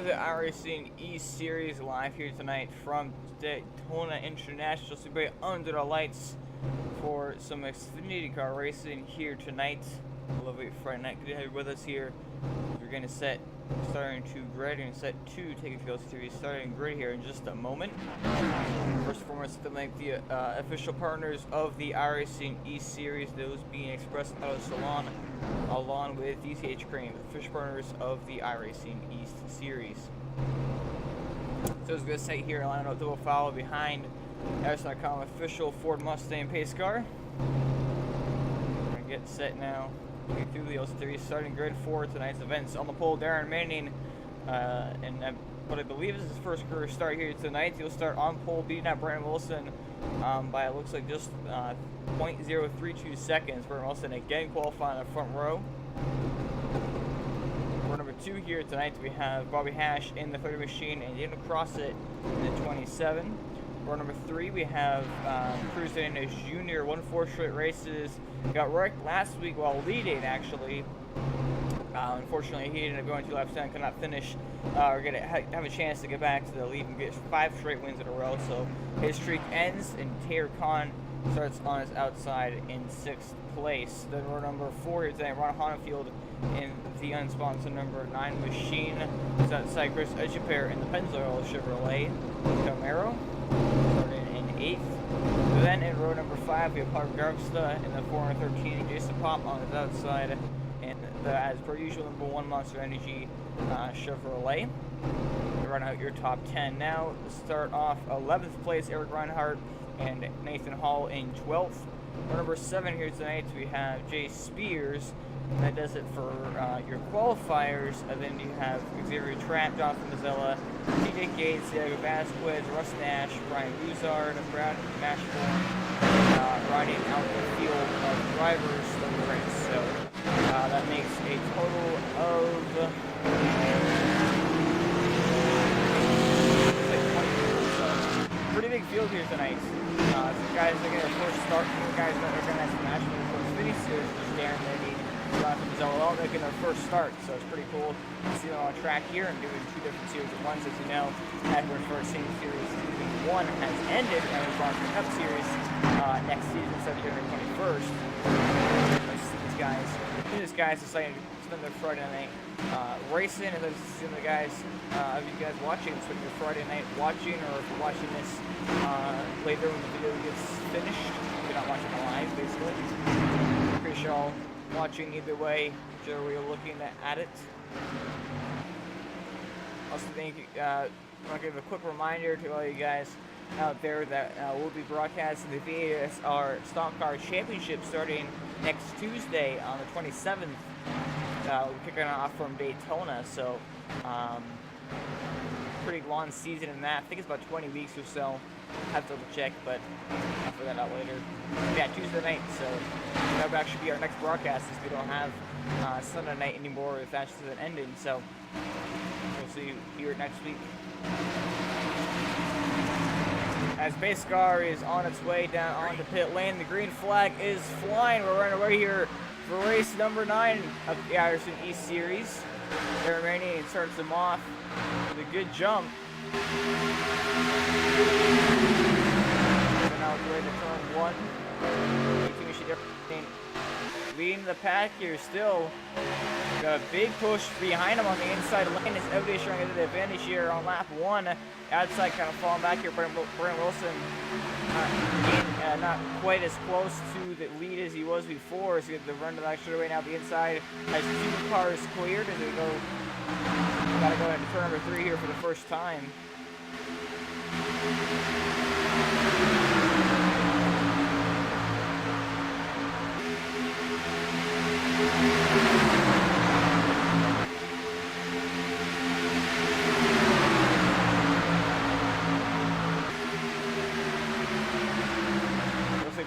to the iRacing E-Series live here tonight from Daytona International. So be under the lights for some Xfinity car racing here tonight. Lovely Friday night. Good to have you with us here. We're going to starting to grid and set 2 taking field series starting grid here in just a moment. First and foremost, to make the official partners of the iRacing E-Series, those being Express Auto Salon, along with DCH Crane, official partners of the iRacing East Series. So it's going to set here, line up double follow behind iRacing.com official Ford Mustang pace car. We're going to get set now. Through the Series starting grid for tonight's events. On the pole, Darren Manning, and what I believe is his first career start here tonight. He'll start on pole, beating out Brandon Wilson by it looks like just 0.032 seconds. Brandon Wilson again qualifying in the front row. For number 2 here tonight, we have Bobby Hash in the 30 machine and Daniel Crossett in the 27. For number 3, we have Cruz Daniels Jr. Won 4 straight races. Got wrecked last week while leading, actually. Unfortunately, he ended up going 2 laps down, could not finish or have a chance to get back to the lead and get 5 straight wins in a row. So his streak ends, and Taylor Khan starts on his outside in 6th place. Then we're number 4 here today, Ron Honefield in the unsponsored number 9 machine. It's outside Chris Echeper in the Pennzoil Chevrolet Camaro, starting in 8th. Then in row number 5, we have Parker Garbsta in the 413, Jason Pop on his outside, and as per usual, number 1 Monster Energy Chevrolet. You run out your top 10 now. Start off 11th place, Eric Reinhardt and Nathan Hall in 12th. For number 7 here tonight, we have Jay Spears. And that does it for your qualifiers. And then you have Xavier Trapp, Jonathan Mazzella, TJ Gates, Diego Vasquez, Russ Nash, Brian Buzard, Brad Mashburn, riding out the field of drivers of the race. So that makes a total of 20. So pretty big field here tonight. Some guys are going to first start, some guys that are going to have some national Xfinity series, just Darren Manning, Jonathan Mazzella, all making their first start. So it's pretty cool to see them on track here and doing 2 different series at once. As you know, Edward's first series season 1 has ended, and we're going to the Cup Series next season, September 21st. These guys deciding to spend their Friday night racing, and then see the guys, of you guys watching, spend your Friday night watching, or if you're watching this later when the video gets finished, you're not watching it live, basically. Appreciate y'all watching either way, whichever way you're looking at it. Also, I want to give a quick reminder to all you guys out there that we'll be broadcasting the VASR Stock Car Championship starting next Tuesday on the 27th. We're kicking off from Daytona, so pretty long season in that. I think it's about 20 weeks or so. Have to double check, but I'll figure that out later. Yeah, Tuesday night, so that would actually be our next broadcast since we don't have Sunday night anymore with that season ending. So we'll see you here next week. As base car is on its way down onto pit lane, the green flag is flying. We're running away here for race number 9 of the iRacing East Series. Darren Manning starts them off with a good jump. Now it's ready to turn 1. Leading the pack here still. Got a big push behind him on the inside lane. Is everybody trying to get the advantage here on lap 1. Outside kind of falling back here. Brent Wilson not quite as close to the lead as he was before. So the run to the extra way now. The inside has 2 cars cleared, and they gotta go into turn number 3 here for the first time.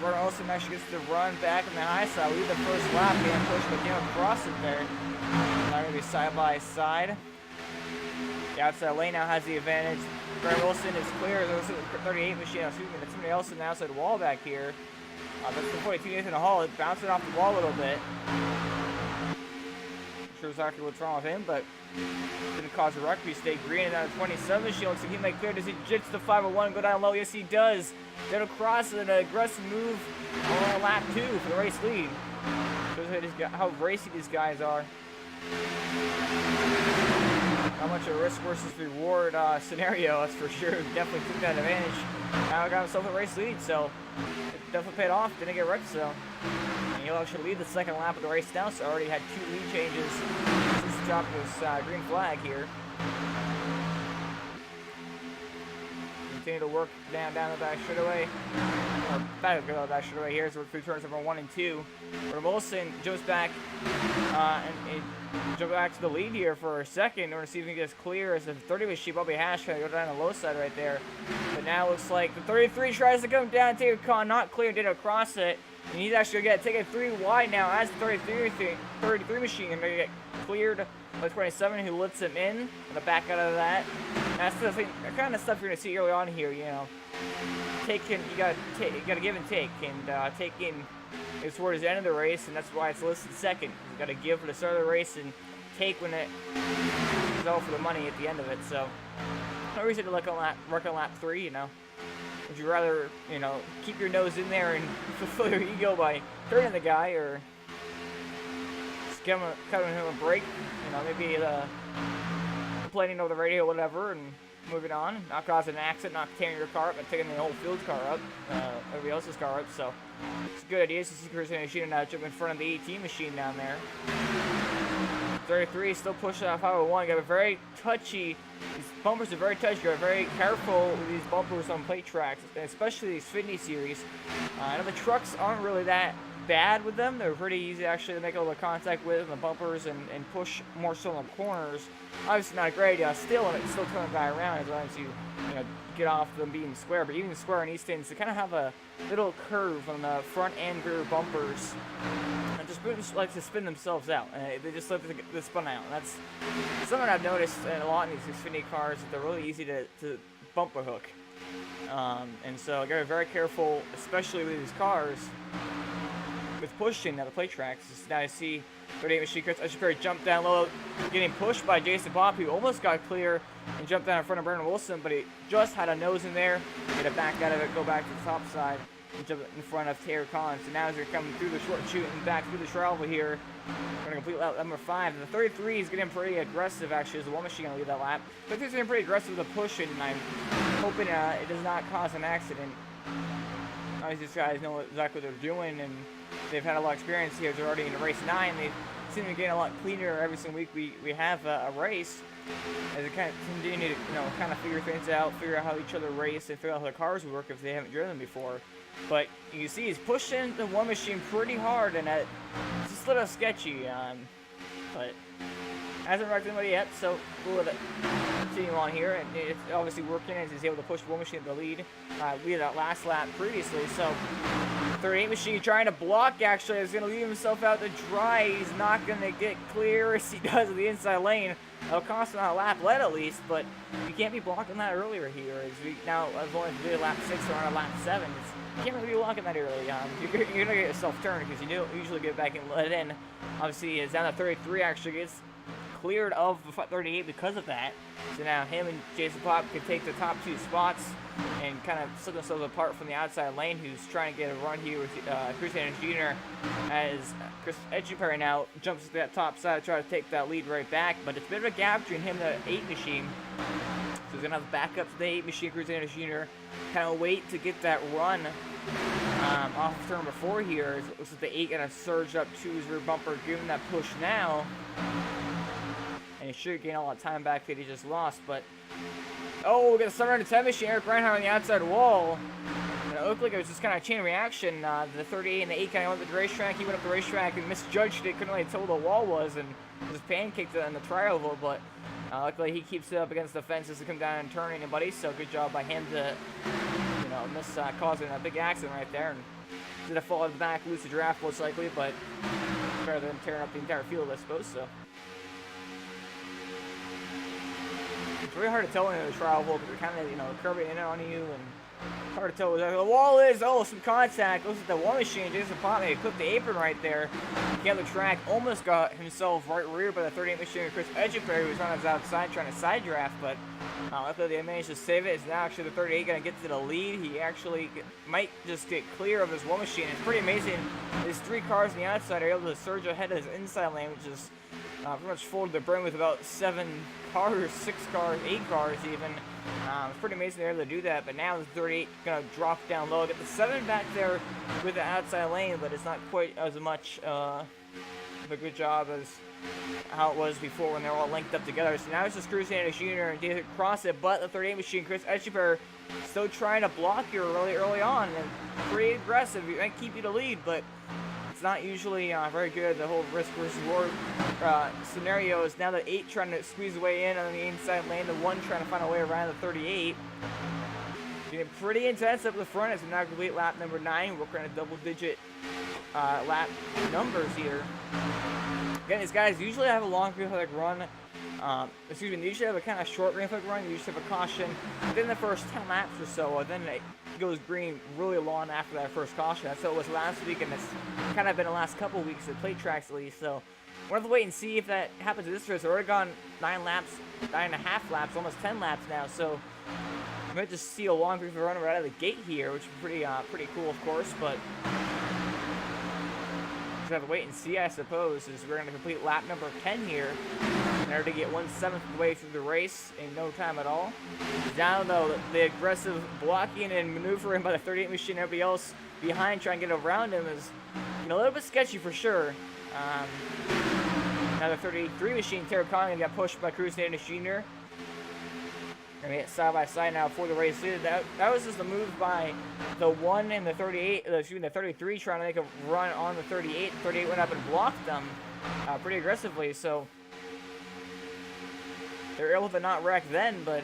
Brandon Wilson actually gets to run back on the high side, lead the first lap, getting pushed by Daniel Crossett there. Now going to be side by side. The outside lane now has the advantage. Brandon Wilson is clear. There's a 38 machine. Excuse me, that's somebody else in the outside wall back here. That's the 42 Nathan Hall. It's bouncing off the wall a little bit. sure exactly what's wrong with him, but didn't cause a wreck. We stay green and down to 27. She looks like he might clear. Does he jits the 501 and go down low? Yes, he does. Then across an aggressive move on lap 2 for the race lead. Shows how racy these guys are. How much a risk versus reward scenario, that's for sure. Definitely took that advantage. Now got himself a race lead, so it definitely paid off. Didn't get wrecked, so. And he'll actually lead the second lap of the race now, so already had 2 lead changes since the drop was green flag here. Continue to work down the back straightaway. Or back to the back straightaway here. So we're through turns number 1 and 2. Where Wilson jumps back and jump back to the lead here for a second. We're going to see if he gets clear as the 30 machine Bobby Hash going to go down the low side right there. But now it looks like the 33 tries to come down. Taker Khan not clear, didn't cross it. And he's actually going to get taken 3 wide now as the 33 machine going to get cleared by 27, who lets him in on the back out of that. That's the thing, the kind of stuff you're going to see early on here, you know. You gotta give and take, and taking is towards the end of the race, and that's why it's listed second. You gotta give at the start of the race and take when it is all for the money at the end of it. So no reason to work on lap 3, you know. Would you rather, you know, keep your nose in there and fulfill your ego by turning the guy, or just cut him a break? You know, maybe complaining over the radio or whatever, and moving on, not causing an accident, not tearing your car up, but taking the whole field's car up, everybody else's car up. So it's a good idea to see Cruising Machine now jump in front of the 18 machine down there. 33 still pushing off 501. Got a very touchy. These bumpers are very touchy. Got very careful with these bumpers on plate tracks, especially these Xfinity series. I know the trucks aren't really that bad with them. They're pretty easy actually to make a little contact with, the bumpers, and push more so on the corners. Obviously not a great idea still, and it's still turning the guy around as long as you know, get off them being square. But even the square on these things, they kind of have a little curve on the front and rear bumpers, and just like to spin themselves out. They just let the spin out. And that's something I've noticed a lot in these Xfinity cars, that they're really easy to bumper hook. And so I gotta be very careful, especially with these cars, with pushing at the plate tracks. Now I see 38 machine Chris Echeverry jump down low, getting pushed by Jason Bopp, who almost got clear and jumped down in front of Brandon Wilson, but he just had a nose in there, get it back out of it, go back to the top side, and jump in front of Taylor Collins. So now as they're coming through the short chute and back through the travel here, we're going to complete lap number 5. And the 33 is getting pretty aggressive actually, as the 1 machine going to lead that lap. 33 is getting pretty aggressive with the push, and I'm hoping it does not cause an accident. Obviously these guys know exactly what they're doing, and they've had a lot of experience here. They're already in race 9. They seem to be getting a lot cleaner every single week we have a race, as they kind of continue to, you know, kind of figure things out, figure out how each other race, and figure out how their cars work if they haven't driven them before. But you can see he's pushing the 1 machine pretty hard, and it's just a little sketchy, but hasn't wrecked anybody yet, so we'll let it continue on here. And it's obviously working as he's able to push 1 machine to the lead. We had that last lap previously, so 38 machine trying to block, actually is going to leave himself out to dry. He's not going to get clear as he does in the inside lane. It'll cost him a lap led at least, but you can't be blocking that earlier here. As we now have only did lap 6 or on lap 7. You can't really be blocking that early. You're going to get yourself turned, because you usually get back and let in. Obviously, it's down to 33 actually gets cleared of the 38 because of that. So now him and Jason Bopp can take the top 2 spots and kind of set themselves apart from the outside lane, who's trying to get a run here with Chris Anderson Jr. as Chris Echeverry now jumps to that top side to try to take that lead right back. But it's a bit of a gap between him and the 8 machine. So he's going to have a backup to the 8 machine, Chris Anderson Jr. Kind of wait to get that run off of turn number 4 here. It looks like the 8 going to surge up to his rear bumper, giving that push now. And he should gain a lot of time back that he just lost, but oh, we got a 710 machine, Eric Reinhardt on the outside wall. And it looked like it was just kind of a chain reaction. The 38 and the 8 kind of went up the racetrack. He went up the racetrack and misjudged it, couldn't really tell where the wall was, and just pancaked it in the tri-oval. But luckily he keeps it up against the fences to come down and turn anybody. So good job by him to, you know, miss causing a big accident right there. And did a fall back, lose the draft most likely, but better than tearing up the entire field, I suppose. So. It's really hard to tell in the trial hole, because they're kind of, you know, curving in on you, and Hard to tell where the wall is. Oh, some contact. Looks at the wall machine. Jason Potney clipped the apron right there. Again, the track almost got himself right reared by the 38 machine. Chris Edgeperry, who was on his outside trying to side draft, but luckily they managed to save it. It's now actually the 38 going to get to the lead. He actually might just get clear of his wall machine. It's pretty amazing. His 3 cars on the outside are able to surge ahead of his inside lane, which is pretty much full to the brim with about 7 cars, 6 cars, 8 cars even. It's pretty amazing they're able to do that, but now the 38 going to drop down low. Get the 7 back there with the outside lane, but it's not quite as much of a good job as how it was before when they're all linked up together. So now it's just Cruz Sanders Jr. and David cross it, but the 38 machine, Chris Edgeper, still trying to block here really early on and pretty aggressive. It might keep you to lead, but it's not usually very good. The whole risk versus reward scenario is now the 8 trying to squeeze away in on the inside lane, the 1 trying to find a way around the 38. Getting pretty intense up the front as we now complete lap number 9. We're kind of double-digit lap numbers here. Again, these guys usually have a long green flag run. They usually have a kind of short green flag run. You usually have a caution within the first 10 laps or so. Then it goes green really long after that first caution. That's how it was last week, and it's kind of been the last couple weeks at plate tracks at least. So we'll have to wait and see if that happens this race. We've already gone 9 laps, 9.5 laps, almost 10 laps now. So we might just see a long green flag run right out of the gate here, which is pretty cool, of course. But we have to wait and see, I suppose, as we're going to complete lap number 10 here in order to get 1/7 of the way through the race in no time at all. Down, though, the aggressive blocking and maneuvering by the 38 machine, everybody else behind trying to get around him is a little bit sketchy for sure. Now the 33 machine, Terry Conley, got pushed by Cruz Sanders Jr. Gonna get side by side now for the race. That was just a move by the 1 and the 38, the 33 trying to make a run on the 38. 38 went up and blocked them pretty aggressively, so they're able to not wreck then, but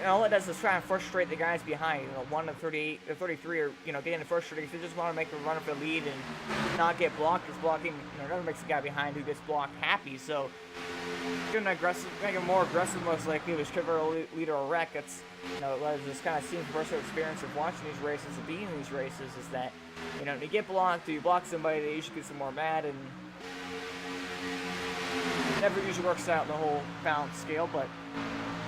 all it does is try and frustrate the guys behind. 1 and 38, the 33 are getting frustrated because they just want to make a run for the lead and not get blocked. Because blocking never makes the guy behind who gets blocked happy. So getting aggressive, make him more aggressive, most likely, which could lead to a wreck. It's just kind of seen from personal experience of watching these races and being in these races is that you get blocked, or you block somebody, they usually get some more mad and never usually works out in the whole balance scale, but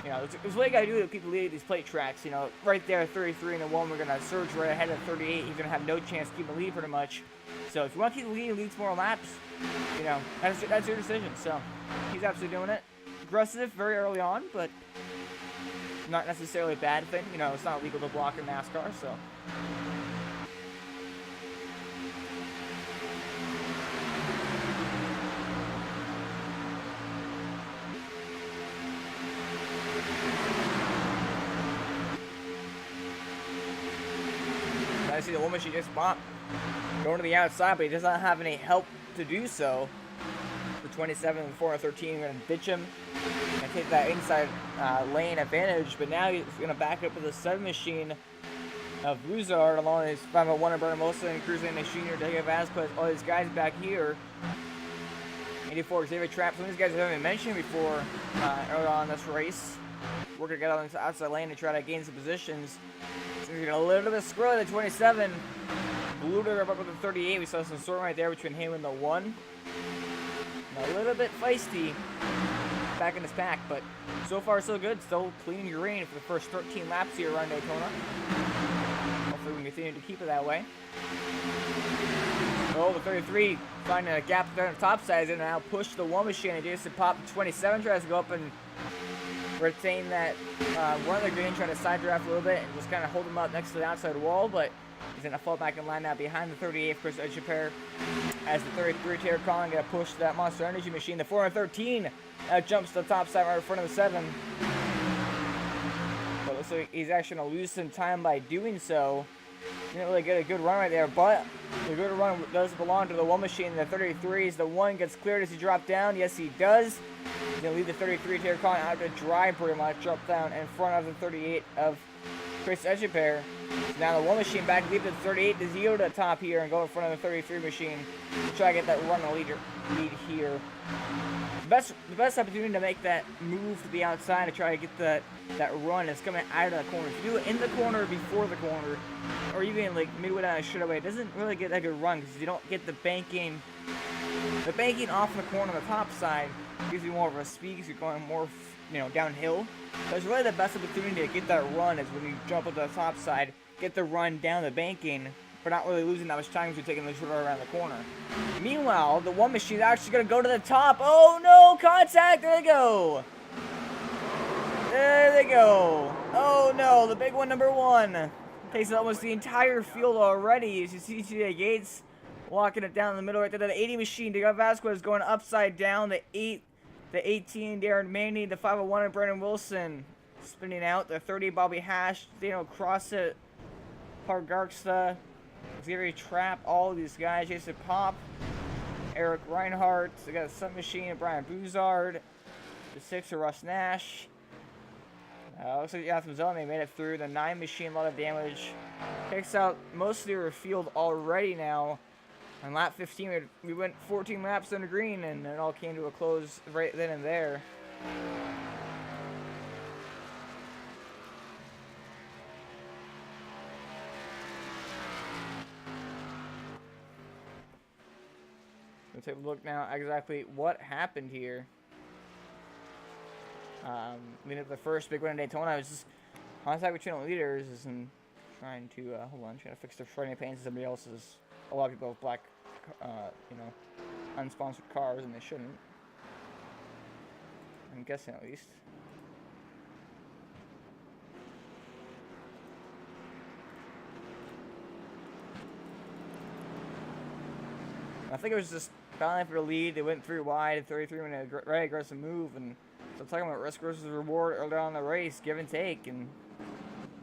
it's what you gotta do to keep the lead at these plate tracks. Right there, 33 and the 1, we're gonna surge right ahead of 38. You're gonna have no chance to keep the lead pretty much. So if you want to keep the lead, leads more laps. That's your decision. So he's absolutely doing it. Aggressive very early on, but not necessarily a bad thing. It's not illegal to block in NASCAR, so. I see the woman, she just bopped going to the outside, but he does not have any help to do so. For 27 and 413, we're going to ditch him and take that inside lane advantage, but now he's going to back up with the 7 machine of Buzard along his 501 and Bernamosa and Cruz Sanders Jr., Diego Vasquez, all these guys back here. 84 Xavier Trapp, some of these guys I haven't mentioned before early on in this race. We're going to get on the outside lane to try to gain some positions. A little bit squirrely, the 27. Blew her up with the 38. We saw some sort right there between him and the 1. And a little bit feisty back in his pack, but so far so good. Still clean and green for the first 13 laps here around Daytona. Hopefully we can continue to keep it that way. Oh, the 33 finding a gap there on the top side and now push the 1 machine. And Jason Pop, the 27 tries to go up and retain that one of the green, trying to side draft a little bit and just kind of hold him up next to the outside wall, but he's going to fall back in line now behind the 38, of course, Edgepair, as the 33 Taylor Collin going to push that Monster Energy machine. The 413 jumps to the top side right in front of the 7. But looks like he's actually going to lose some time by doing so. Didn't really get a good run right there, but the good run does belong to the 1 machine. The 33s, the 1 gets cleared as he dropped down. Yes, he does. He's going to leave the 33 Taylor Collin out to dry pretty much, drop down in front of the 38 of Chris Echepair. So now the one machine back deep at 38 to 0 to the top here and go in front of the 33 machine to try to get that run lead here. The best opportunity to make that move to the outside to try to get that run is coming out of the corner. If you do it in the corner, before the corner, or even like midway down a straightaway, it doesn't really get that good run because you don't get the banking. The banking off the corner on the top side gives you more of a speed because you're going more, downhill. So it's really the best opportunity to get that run is when you jump up to the top side, get the run down the banking, but not really losing that much time because you're taking the short around the corner. Meanwhile, the one machine is actually going to go to the top. Oh no, contact, there they go. There they go. Oh no, the big one, number one. Takes almost the entire field already. As you see CJ Gates walking it down in the middle right there. The 80 machine, Diego Vasquez going upside down. The 18, Darren Maney. The 501, Brandon Wilson spinning out. The 30, Bobby Hash. Daniel Crossett. Park Garksta. Xavier Trapp. All of these guys. Jason Pop. Eric Reinhardt. They got the Sun Machine. Brian Buzard. The 6, Russ Nash. Looks like Yatham Zellman made it through. The 9 machine, a lot of damage. Takes out most of their field already now. On lap 15, we went 14 laps under green, and it all came to a close right then and there. We'll take a look now at exactly what happened here. Leading up the first big win in Daytona, I was just contact with channel leaders and trying to trying to fix their shredding paints. Somebody else's. A lot of people have black, unsponsored cars, and they shouldn't. I'm guessing at least. I think it was just battling for the lead. They went 3 wide, 33 when a very aggressive move, and so I'm talking about risk versus reward early on in the race, give and take, and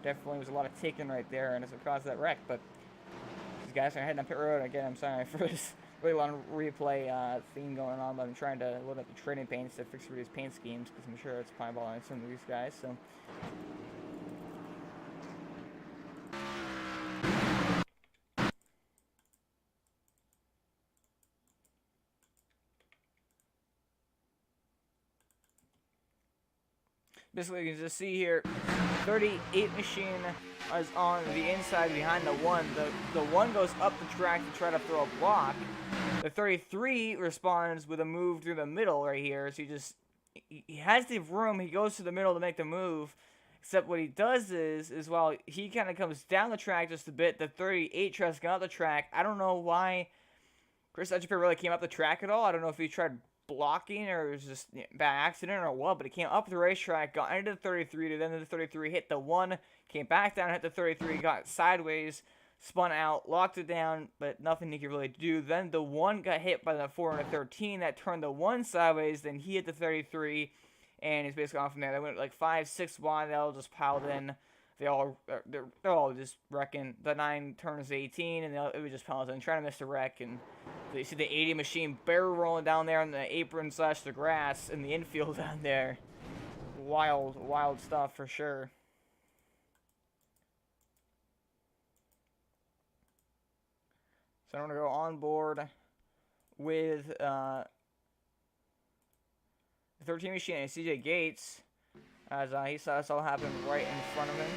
definitely was a lot of taking right there, and it's what caused that wreck. But these guys are heading up pit road again. I'm sorry for this really long replay theme going on, but I'm trying to load up the trading paints to fix these paint schemes because I'm sure it's pieball on some of these guys. So. Basically, you can just see here, 38 machine is on the inside behind the 1. The 1 goes up the track to try to throw a block. The 33 responds with a move through the middle right here. So he has the room. He goes to the middle to make the move. Except what he does is while he kind of comes down the track just a bit, the 38 tries to get out the track. I don't know why Chris Echepair really came up the track at all. I don't know if he tried blocking or it was just by accident or what, but he came up the racetrack, got into the 33, to then the 33 hit the 1, came back down, hit the 33, got sideways, spun out, locked it down, but nothing he could really do. Then the 1 got hit by the 4 and the 13, that turned the 1 sideways, then he hit the 33, and he's basically off from there. They went like 5, 6 wide, they all just piled in. They're all just wrecking. The 9 turns 18, and it was just piling in, trying to miss the wreck, and you see the 80 machine barrel rolling down there on the apron / the grass in the infield down there. Wild stuff for sure. So I'm going to go on board with the 13 machine and CJ Gates as he saw this all happen right in front of him.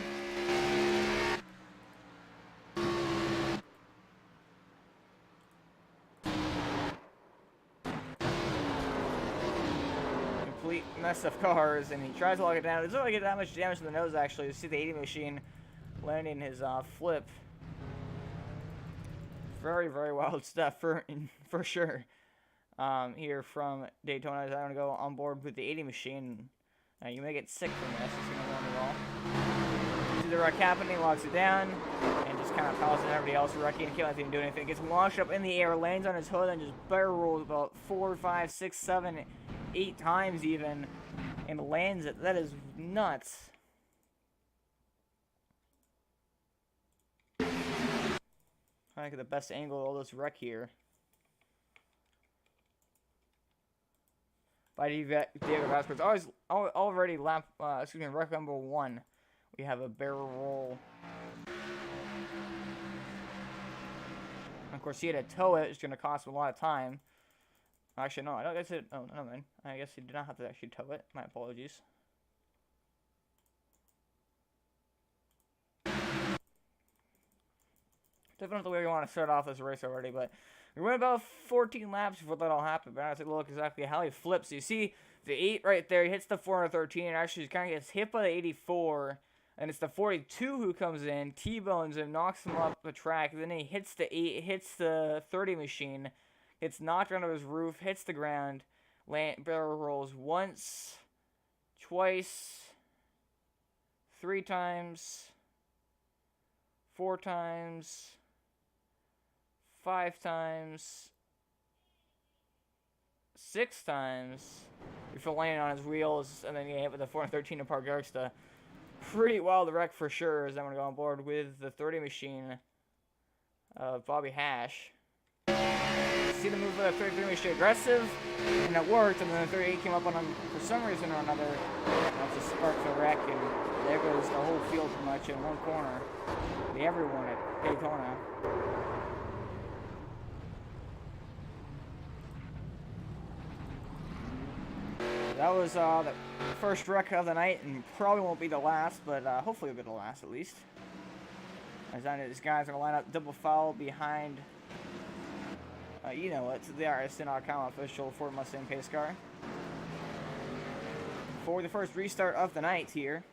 Complete mess of cars, and he tries to lock it down. It doesn't really get that much damage to the nose, actually. You see the 80 machine landing his flip. Very wild stuff for sure. Here from Daytona, I'm going to go on board with the 80 machine. You may get sick from this. It's going to run it all. See the wreck happening, locks it down, and just kind of piles in everybody else wrecking. Can't let him do anything. Gets launched up in the air, lands on his hood, and just barrel rolls about 4, 5, 6, 7, 8 times even, and lands it. That is nuts. I think the best angle of all this wreck here. By Diego Vasquez. Already wreck number 1. we have a barrel roll. Of course, he had to tow it. It's going to cost him a lot of time. Actually, no, I don't guess it. Oh, no, man. I guess he did not have to actually tow it. My apologies. Definitely not the way we want to start off this race already, but we went about 14 laps before that all happened. But I have to look exactly how he flips. You see the 8 right there. He hits the 413 and actually kind of gets hit by the 84. And it's the 42 who comes in, T-bones him, knocks him up the track. Then he hits the 8, hits the 30 machine, gets knocked onto his roof, hits the ground, barrel rolls once, twice, 3 times, 4 times, 5 times, 6 times before landing on his wheels, and then he hit with the 413 to Park Yarksta. Pretty wild wreck for sure, as I'm going to go on board with the 30 machine of Bobby Hash. See the move of the 33 machine, aggressive, and it worked, and then the 38 came up on him for some reason or another. That's a spark for the wreck, and there goes the whole field pretty much in one corner. Everyone at Daytona. That was the first wreck of the night, and probably won't be the last, but hopefully it'll be the last at least. As I know these guys are going to line up double foul behind, you know, it's the iRacing.com official Ford Mustang pace car. For the first restart of the night here.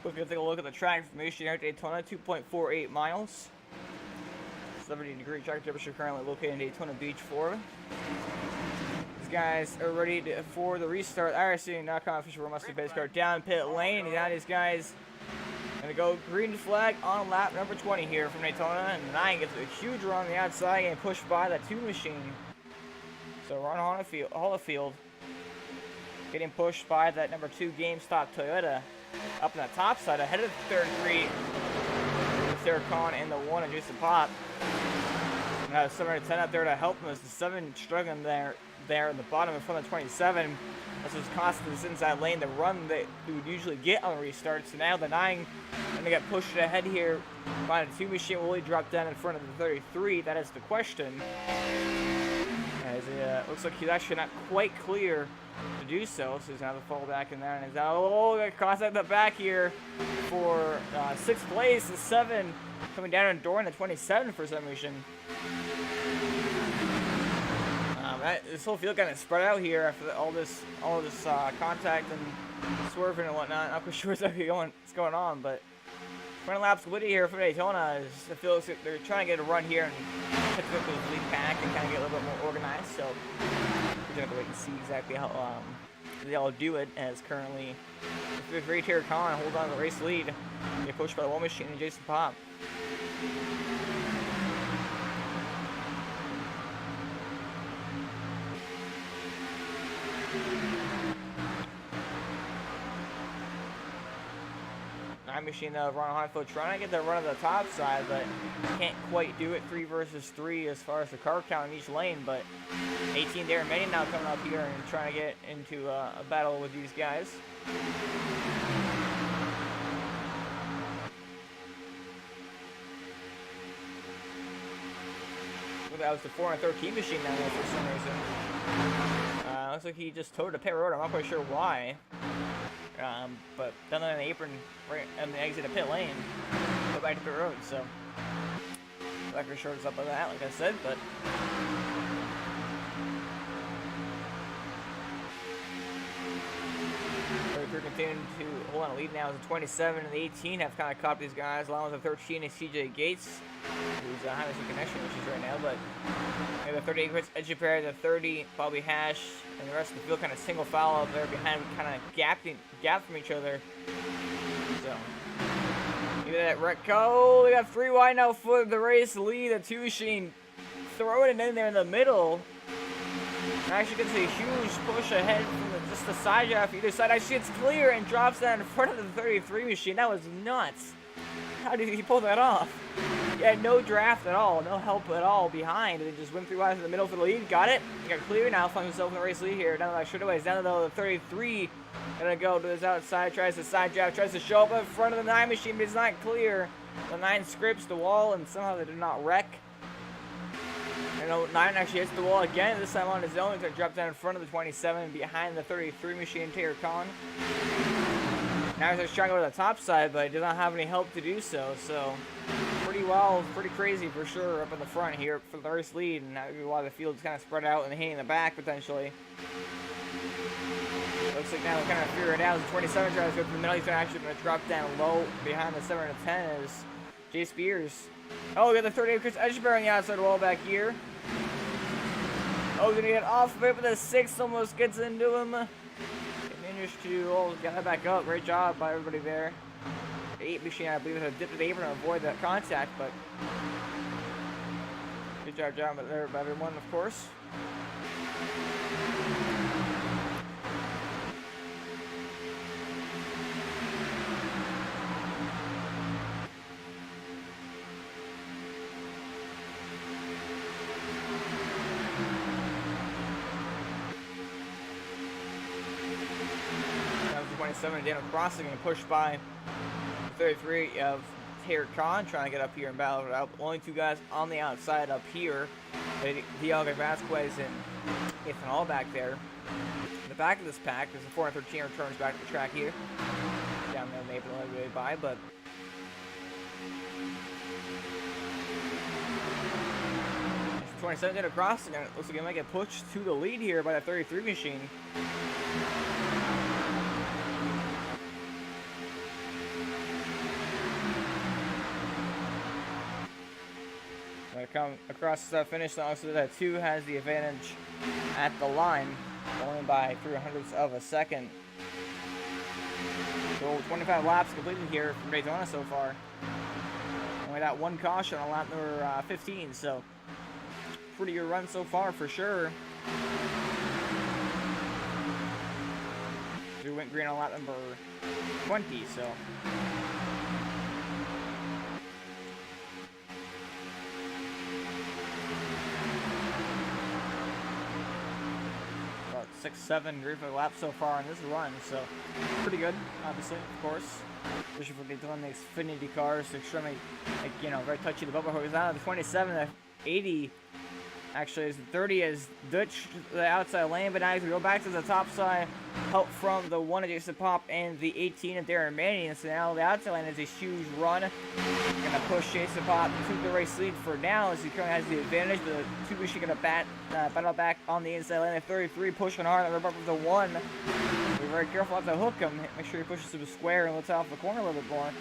If you take a look at the track information here at Daytona, 2.48 miles. 70-degree track temperature currently located in Daytona Beach, Florida. These guys are ready for the restart. iRacing.com official Ford Mustang pace car down pit lane. And now these guys gonna go green flag on lap number 20 here from Daytona. And 9 gets a huge run on the outside and pushed by the 2 machine. So Ron Holifield getting pushed by that number 2 GameStop Toyota. Up on the top side, ahead of the 33, Sarah Khan and the 1 and Jason Pop. And 7 and 10 out there to help them as the 7 struggling there in the bottom in front of the 27. This was costing this inside lane the run that we would usually get on the restart. So now the 9 going to get pushed ahead here by the 2 machine. Will he drop down in front of the 33? That is the question. As it looks like he's actually not quite clear to do so, so he's going to have to fall back in there. And he's got cross at the back here for 6th place. The 7 coming down and door in the 27 for some reason. This whole field kind of spread out here after all this contact and swerving and whatnot. Not quite sure what's going on, but 20 laps witty here for Daytona. It feels like they're trying to get a run here and pick up the lead back and kind of get a little bit more organized. So we're gonna have to wait and see exactly how they all do it. As currently, the great Terry Khan hold on to the race lead, get pushed by the 1 machine and Jason Pop. Machine Ron Holifield trying to get the run of the top side, but can't quite do it 3 versus 3 as far as the car count in each lane. But 18 Darren Manning now coming up here and trying to get into a battle with these guys. That was the 413 machine now for some reason. Looks like he just towed a pit road. I'm not quite sure why. But down on the apron, right on the exit of pit lane, go back to pit road. So Record shorts up on that, like I said, but they're continuing to hold on a lead now. As the 27 and the 18 have kind of caught these guys, along with the 13 is CJ Gates, who's having some connection issues right now, but the 38 Chris Edgepair, the 30 Bobby Hash, and the rest of the field kind of single file up there behind, kind of gap from each other. So look at that wreck go. We got 3 wide now for the race lead. The 2 machine throwing it in there in the middle. Actually gets a huge push ahead from just the side off either side. Actually gets clear and drops that in front of the 33 machine. That was nuts. How did he pull that off? He had no draft at all, no help at all behind, and just went 3 wide in the middle for the lead. Got it. He got clear now, finds himself in the race lead here. Down the straightaways. Down to the 33. Gonna go to his outside, tries to side draft, tries to show up in front of the 9 machine, but it's not clear. The 9 scrapes the wall, and somehow they did not wreck. And 9 actually hits the wall again, this time on his own. He's gonna drop down in front of the 27 behind the 33 machine, Taylor Khan. Now he's trying to go to the top side, but he does not have any help to do so. So pretty wild, pretty crazy for sure up in the front here for the race lead, and a lot of the field's kind of spread out and hitting the back potentially. Looks like now we're kind of figuring it out. As the 27 tries to go through the middle, he's actually going to drop down low behind the 7 and 10 as Jay Spears. Oh, we got the 38 Chris Edgepair on the outside wall back here. Oh, gonna get off of it, but the 6 almost gets into him. Managed to get that back up. Great job by everybody there. The 8 machine, I believe, had dipped the apron to avoid that contact, but good job there by everyone, of course. That was the 27 Daniel Crossing and pushed by 33 of Taylor Khan, trying to get up here and battle it out. Only 2 guys on the outside up here. Diego Vasquez and Ethan all back there. In the back of this pack, there's a 413 returns back to the track here. Down there, maybe a little way by, but 27 Daniel Crossing, and it looks like he might get pushed to the lead here by the 33 machine. Come across the finish line, so that 2 has the advantage at the line, only by 300ths of a second. So 25 laps completed here from Daytona so far. Only that 1 caution on lap number 15, so pretty good run so far for sure. We went green on lap number 20, so. About 6-7 green flag laps so far in this run, so pretty good, obviously, of course. Especially for Daytona, the Xfinity cars, extremely, very touchy. The bubble goes out of the 27, the 80. Actually, as the 30 is Dutch to the outside lane, but now as we go back to the top side, help from the 1 of Jason Pop and the 18 of Darren Manning. So now the outside lane is a huge run. Gonna push Jason Pop to the race lead for now as he currently has the advantage. The 2 machine gonna battle back on the inside lane. The 33 pushing hard on the rubber of the 1. Be very careful not to hook him. Make sure he pushes to the square and lets off the corner a little bit more.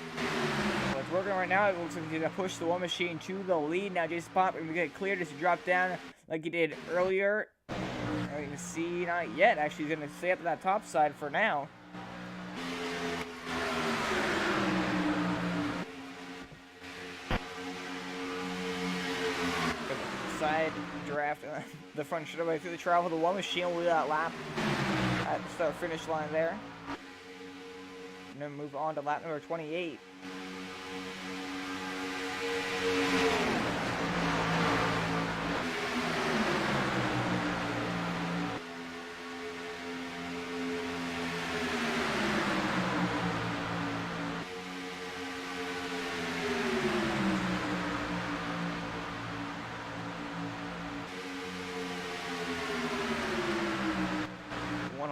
So it's working right now. It looks like he's gonna push the 1 machine to the lead. Now Jason Pop is gonna get cleared as he dropped down like he did earlier. You can see, not yet. Actually, he's gonna stay up to that top side for now. Side draft, the front straightaway through the travel. The 1 machine will do that lap at the start finish line there. And then move on to lap number 28.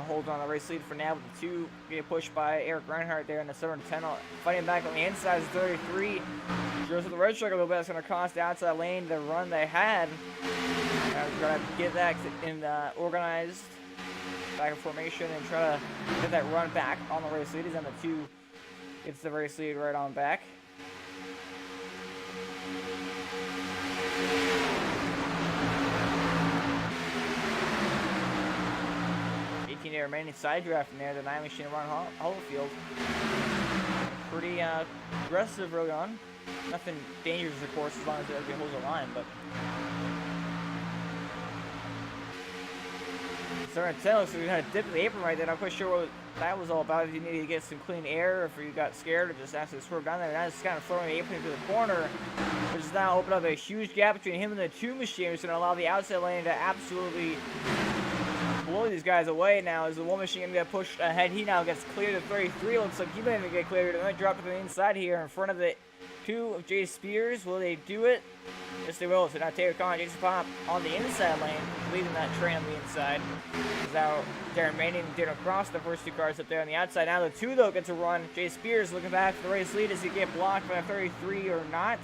Holds on the race lead for now, with the 2 get pushed by Eric Reinhardt there in the 7-10, fighting back on the inside is 33. Goes to the red track a little bit. It's going to cost the outside lane the run they had. We're going to get that in organized back in formation and try to get that run back on the race lead. He's on the 2. Gets the race lead right on back. Remaining side draft in there, the 9 machine Ron Hollowfield. Pretty aggressive early on. Nothing dangerous, of course, as long as everybody holds the line, but. Starting to tell, so we had a dip in the apron right there. Not quite sure what that was all about. If you needed to get some clean air, or if you got scared, or just absolutely swerved down there. Now it's kind of throwing the apron into the corner, which is now opened up a huge gap between him and the 2 machine, which is going to allow the outside lane to absolutely blow these guys away. Now as the 1 machine gonna get pushed ahead, he now gets cleared to 33. Looks like he might even get cleared. They might drop it to the inside here in front of the 2 of Jay Spears. Will they do it? Yes, they will. So now Taylor Khan, Jason Pop on the inside lane, leading that train on the inside. Is now Darren Manning didn't cross the first 2 cars up there on the outside. Now the 2 though gets a run. Jay Spears looking back for the race lead. Does he get blocked by 33 or not?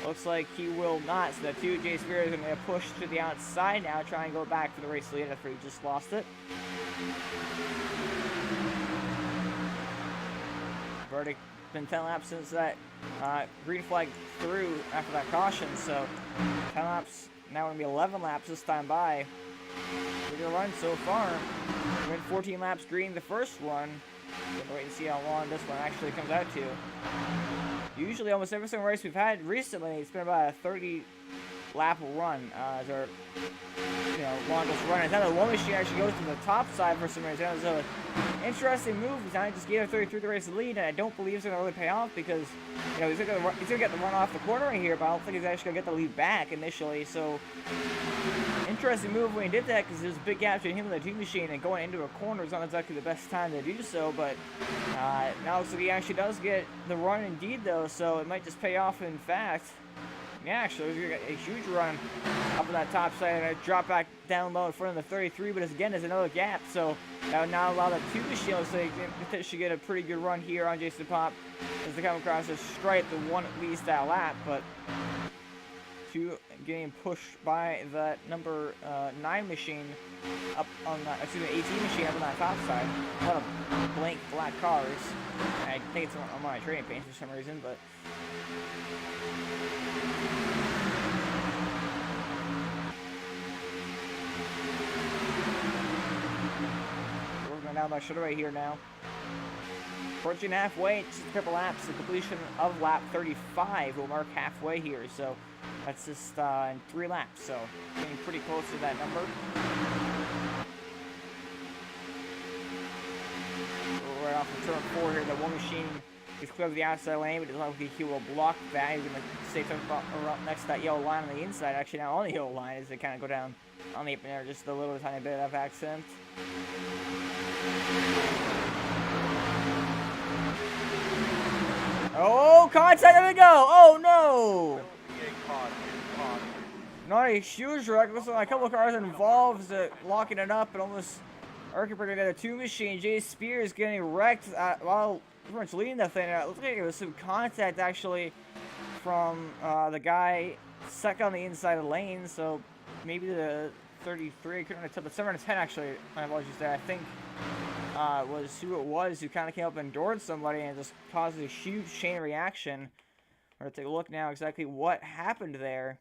Looks like he will not. So the 2, Jay Spears, is going to push to the outside now, try and go back for the race lead after he just lost it. Verdict been 10 laps since that green flag through after that caution. So 10 laps, now going to be 11 laps this time by. Pretty good run so far. We went 14 laps green the first one. We'll wait and see how long this one actually comes out to. Usually, almost every single race we've had recently, it's been about a 30-lap run as our, longest run. It's now the 1 machine actually goes to the top side for some reason. It was an interesting move. He just gave a 33 the race lead, and I don't believe it's going to really pay off because, he's going to get the run off the corner right here, but I don't think he's actually going to get the lead back initially. So, interesting move when he did that because there's a big gap between him and the 2 machine, and going into a corner is not exactly the best time to do so. But now looks like he actually does get the run indeed, though, so it might just pay off in fact. Yeah, actually, we got a huge run up on that top side and a drop back down low in front of the 33, but again, there's another gap, so that would now allow the 2 machine to should get a pretty good run here on Jason Pop as they come across the stripe, the 1 at least that lap, but 2 getting pushed by that number 9 machine up on the, 18 machine up on that top side. A lot of blank black cars. I think it's on my trading paint for some reason, but. We're going down my shoulder right here now. Approaching halfway, just a couple laps. The completion of lap 35 will mark halfway here, so that's just in 3 laps, so getting pretty close to that number. So right off of turn 4 here, the 1 machine is clear of the outside lane, but it doesn't look like he will block that. He's going to stay next to that yellow line on the inside, actually now on the yellow line as they kind of go down on the apron there, just a little tiny bit of accent. Oh, contact, there we go! Oh no! Not a huge wreck. Looks like a couple of cars involved, locking it up and almost arcing together. 2 machine. Jay Spears getting wrecked while pretty much leading that thing. It looked like it was some contact actually from the guy stuck on the inside of the lane. So maybe the 33, I couldn't really tell, but 7 and 10 actually, my apologies there, I think was who it was who kind of came up and endured somebody and just caused a huge chain reaction. We're going to take a look now exactly what happened there.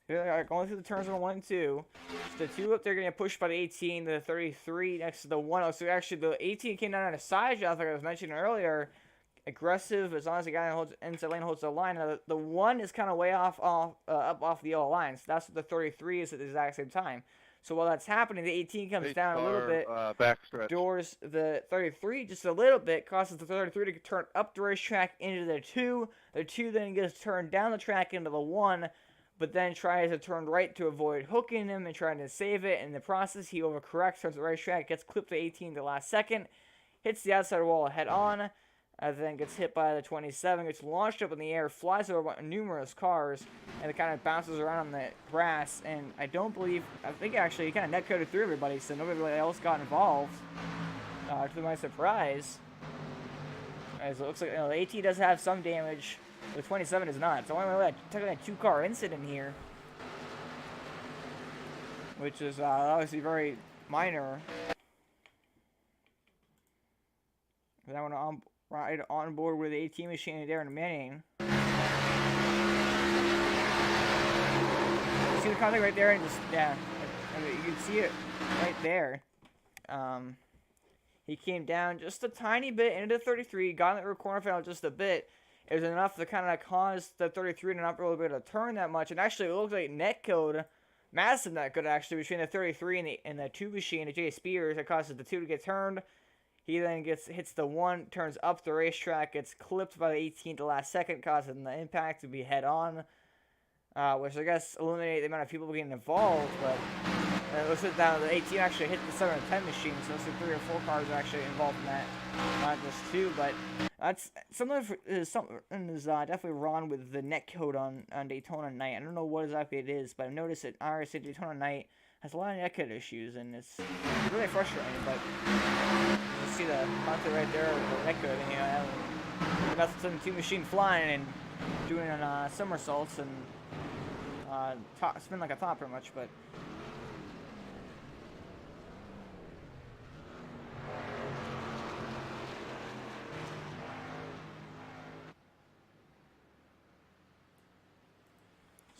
Here, going through the turns on 1 and 2. So the 2 up there getting pushed by the 18, the 33 next to the 1. So actually the 18 came down on a side job, like I was mentioning earlier. Aggressive as long as the guy in the inside lane holds the line. Now the 1 is kind of way up off the yellow line. So that's what the 33 is at the exact same time. So while that's happening, the 18 comes down a little bit, doors the 33 just a little bit, causes the 33 to turn up the racetrack into the 2. The 2 then gets turned down the track into the 1, but then tries to turn right to avoid hooking him and trying to save it. In the process, he overcorrects, turns the racetrack, gets clipped to 18 the last second, hits the outside wall head on, then gets hit by the 27, gets launched up in the air, flies over numerous cars, and it kind of bounces around on the grass. And I think actually he kind of net-coded through everybody, so nobody really else got involved, to my surprise. As it looks like, the 18 does have some damage. The 27 is not. So only technically a 2-car incident here, which is obviously very minor. But I want to ride on board with the 18 machine there in a minute. See the contact right there, and just I mean, you can see it right there. He came down just a tiny bit into 33, got in the rear corner panel just a bit. It was enough to kind of cause the 33 to not really be able to turn that much. And actually, it looked like netcode, massive netcode actually, between the 33 and the 2 machine, the Jay Spears, that causes the 2 to get turned. He then hits the 1, turns up the racetrack, gets clipped by the 18 at the last second, causing the impact to be head on. Which I guess eliminated the amount of people getting involved, but it looks like the 18 actually hit the 7 and 10 machine, so it's like 3 or 4 cars are actually involved in that, not just 2. But that's something is definitely wrong with the netcode on Daytona night. I don't know what exactly it is, but I've noticed that iRacing Daytona night has a lot of netcode issues, and it's really frustrating. But you see the content right there with the netcode, and that's the 2 machine flying and doing somersaults and spin like a top pretty much, but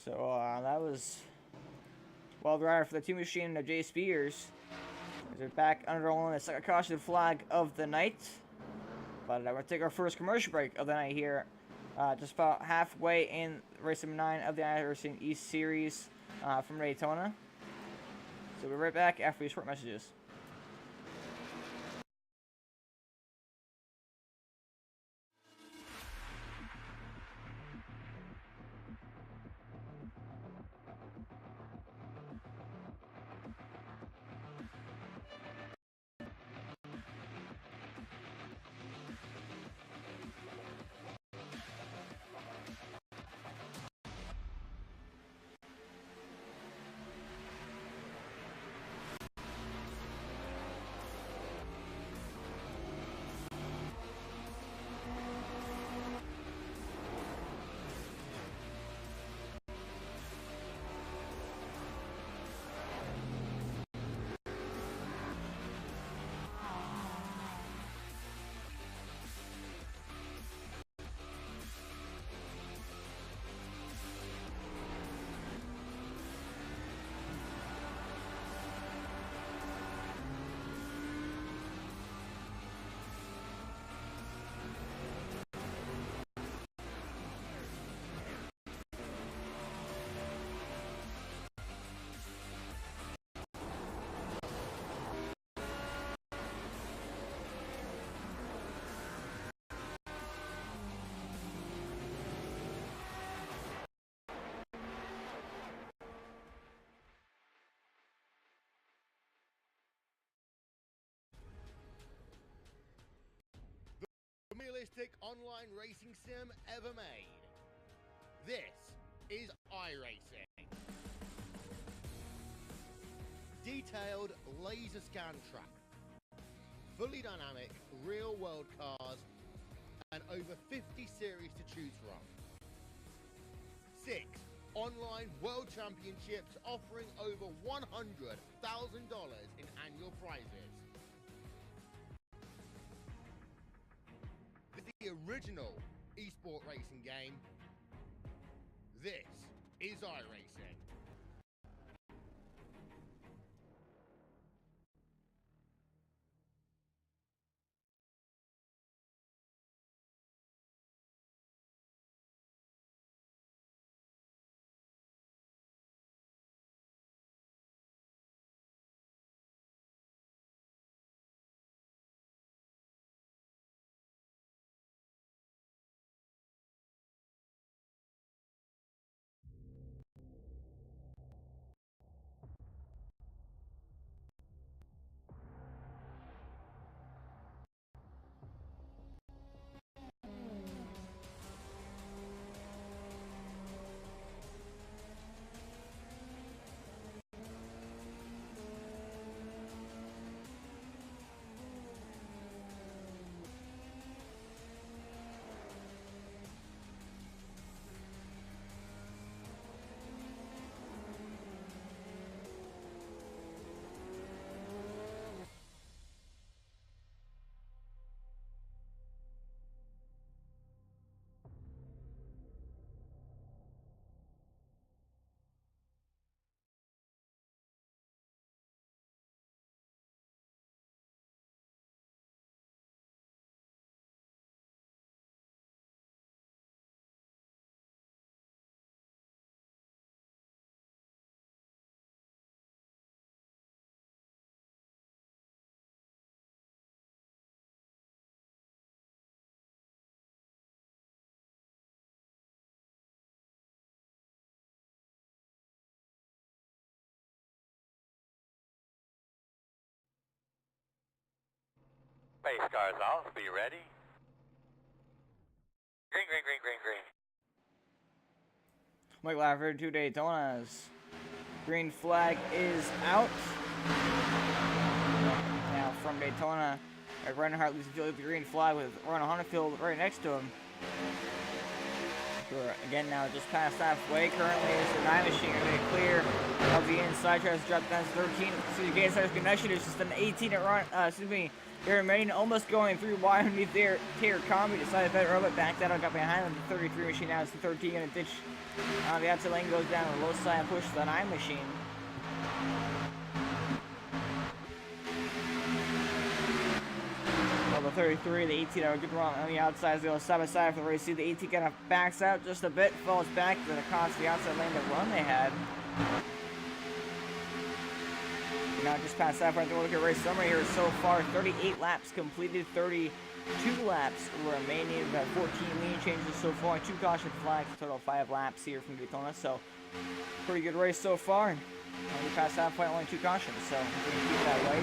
so that was well driver for the 2 machine of Jay Spears. They're back under the second caution flag of the night, but we're gonna take our first commercial break of the night here. Just about halfway in race number 9 of the iRacing East Series from Daytona. So we'll be right back after these short messages. Realistic online racing sim ever made. This is iRacing. Detailed laser scan track, fully dynamic real world cars, and over 50 series to choose from. 6 online world championships offering over $100,000 in annual prizes. The original esport racing game. This is iRacing. Base cars off, be ready. Green, green, green, green, green. Mike Laffer, 2 Daytonas. Green flag is out. Now from Daytona, Reinhardt loses the field with the green flag with Ron Honeyfield right next to him. Sure, again now just past halfway. Currently is the 9 machine going to clear of the inside, tries to drop down to 13. See the gate size connection is just an 18 at Ron, Aaron Manning almost going through wide underneath there. Taylor Comby decided better early, backed out, got behind him. The 33 machine now is the 13 going to ditch. The outside lane goes down the low side, push the 9 machine. Well, the 33, the 18 are a good run on the outside. They go side by side for the race. See the 18 kind of backs out just a bit, falls back to the across the outside lane, the run they had. Now just past that point, look at race summary here so far. 38 laps completed, 32 laps remaining. About 14 lead changes so far, 2 caution flags, total 5 laps here from Daytona. So pretty good race so far. We passed that point, only 2 cautions, so we're going to keep that way.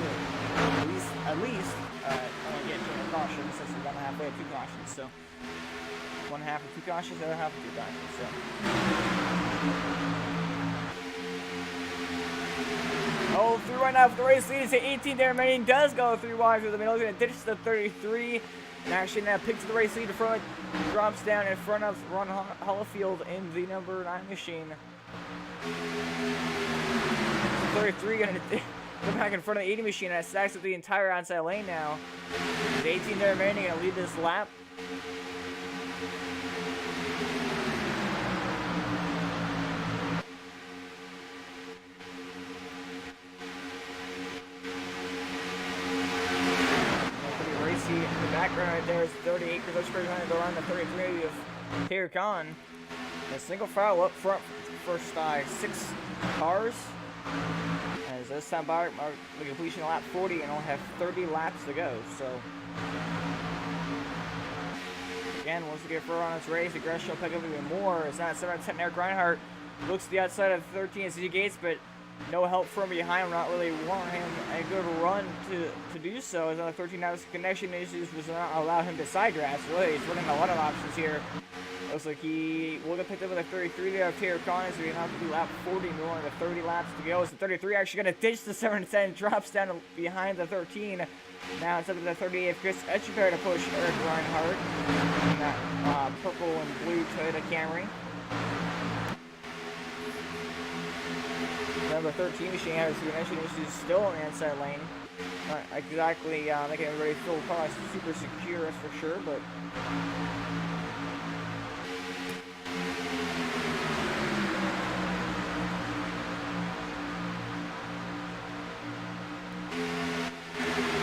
At least only get 2 cautions since we're gonna halfway at 2 cautions. So 1 half of 2 cautions, the other half of 2 cautions. So. Oh, through right now for the race lead. It's 18 there. Manning does go through wide through the middle. He's going to ditch the 33. And actually now picks the race lead in front. Drops down in front of Ron Hollifield in the number 9 machine. 33 going to go back in front of the 80 machine. And stacks up the entire outside lane now. It's 18 there. Manning going to lead this lap. In the background right there is 38 because those cars going to go on the 33 of Taylor Khan. A single foul up front first 6 cars. As this time by the completion of lap 40 and only have 30 laps to go. So again, once we get further on this race, the grass will pick up even more. It's not 7-10. Eric Reinhardt looks to the outside of 13 and CJ Gates, but no help from behind him, not really wanting him a good run to do so. As another 13 hours connection issues was not allow him to side draft. Really, he's running a lot of options here. Looks like he will get picked up with a 33 there of Taylor Connors. So we have to do lap 40, more than 30 laps to go. So the 33 actually going to ditch the 7-10, drops down behind the 13. Now it's up to the 38 Chris Etcheper to push Eric Reinhardt in that purple and blue Toyota Camry. Number 13 machine has the connection issues still in the inside lane. Not exactly making everybody feel probably super secure, that's for sure, but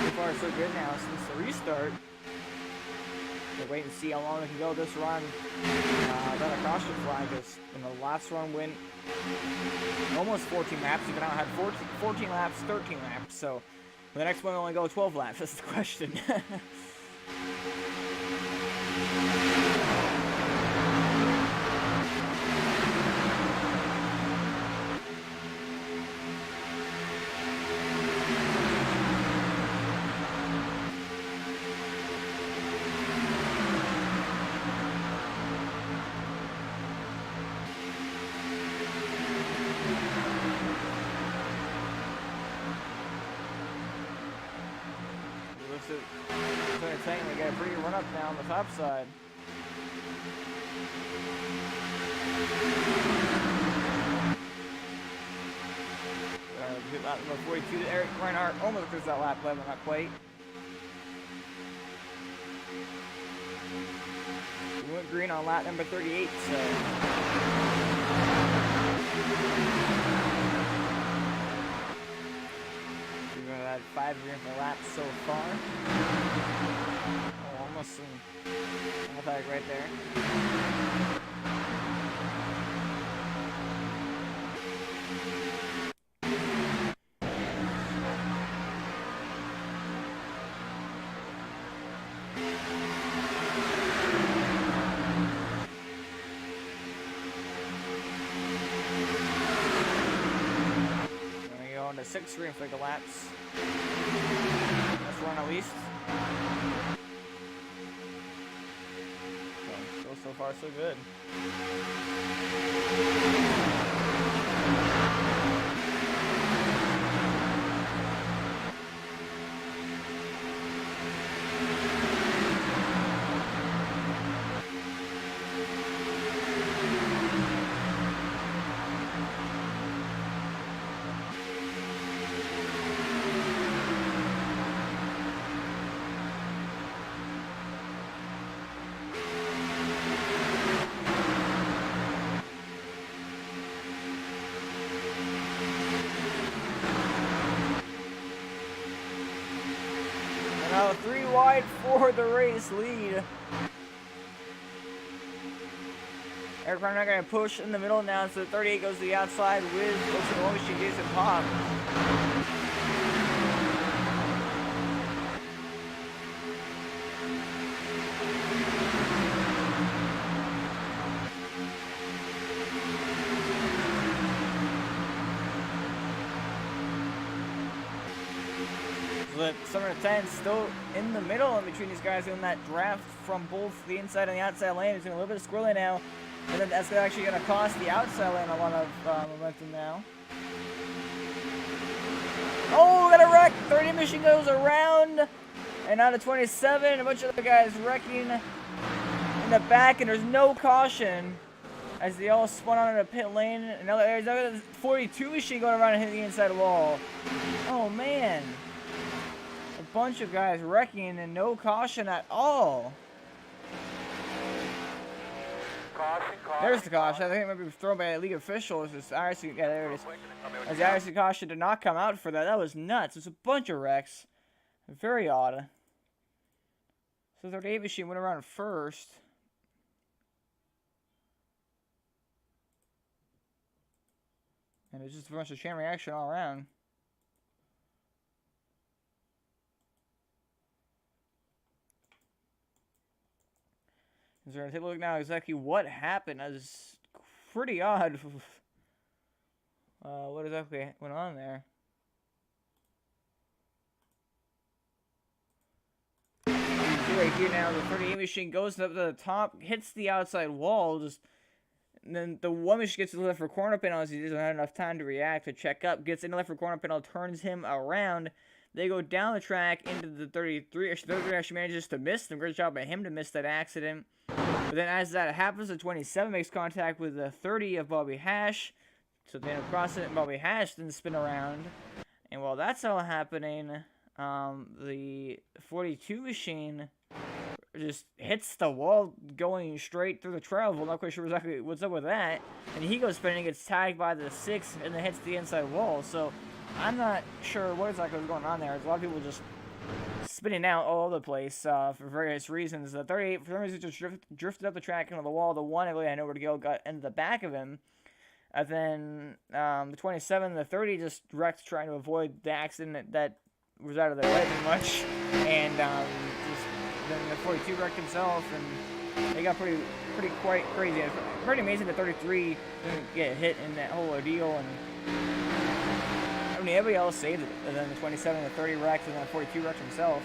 so far so good now since the restart. We'll wait and see how long we can go this run. Got a caution flag because in the last run went almost 14 laps. We now had 14 laps, 13 laps. So the next one will only go 12 laps. That's the question. We got a pretty run up now on the top side. Number 42, Eric Reinhardt almost goes that lap 11, not quite. We went green on lap number 38, so. We've had 5 green for laps so far. Oh, almost some flag right there. We're going to go into 6 green flag laps. That's one at least. So far, so good. Now 3 wide for the race lead. Eric Brown not going to push in the middle now, so 38 goes to the outside with looks like the one machine Jason Pop. But Summer 10 still in the middle in between these guys in that draft from both the inside and the outside lane. It's doing a little bit of squirrely now. And then that's actually going to cost the outside lane a lot of momentum now. Oh, got a wreck. 30 machine goes around. And now to 27. A bunch of other guys wrecking in the back. And there's no caution as they all spun out of the pit lane. And now there's another 42 machine going around and hitting the inside wall. Oh, man. A bunch of guys wrecking and no caution at all. Caution, caution. There's the caution. I think it might be thrown by a league official. It's just iRacing. Yeah, there it is. As the iRacing caution did not come out for that. That was nuts. It's a bunch of wrecks. Very odd. So 38 machine went around first. And it's just a bunch of chain reaction all around. So we're going to take a look now exactly what happened. That was pretty odd. What exactly went on there? Right here now, the 38 machine goes up to the top, hits the outside wall, and then the one machine gets to the left for corner panel as he doesn't have enough time to react, to check up, gets in the left for corner panel, turns him around. They go down the track into the 33. Actually, 33 actually manages to miss them. Great job by him to miss that accident. But then as that happens, the 27 makes contact with the 30 of Bobby Hash. So they end up crossing it, and Bobby Hash then spin around. And while that's all happening, the 42 machine just hits the wall going straight through the travel. Not quite sure exactly what's up with that. And he goes spinning, gets tagged by the 6, and then hits the inside wall. So I'm not sure what exactly was going on there. There's a lot of people just spinning out all over the place for various reasons. The 38, for some reason, just drifted up the track into the wall. The 1, I really had nowhere to go, got into the back of him. And then the 27, the 30 just wrecked trying to avoid the accident that was out of their way too much. And then the 42 wrecked himself, and they got pretty quite crazy. It's pretty amazing that 33 didn't get hit in that whole ordeal. And I mean, everybody else saved it. And then the 27, the 30 wrecked, and then the 42 wrecked himself.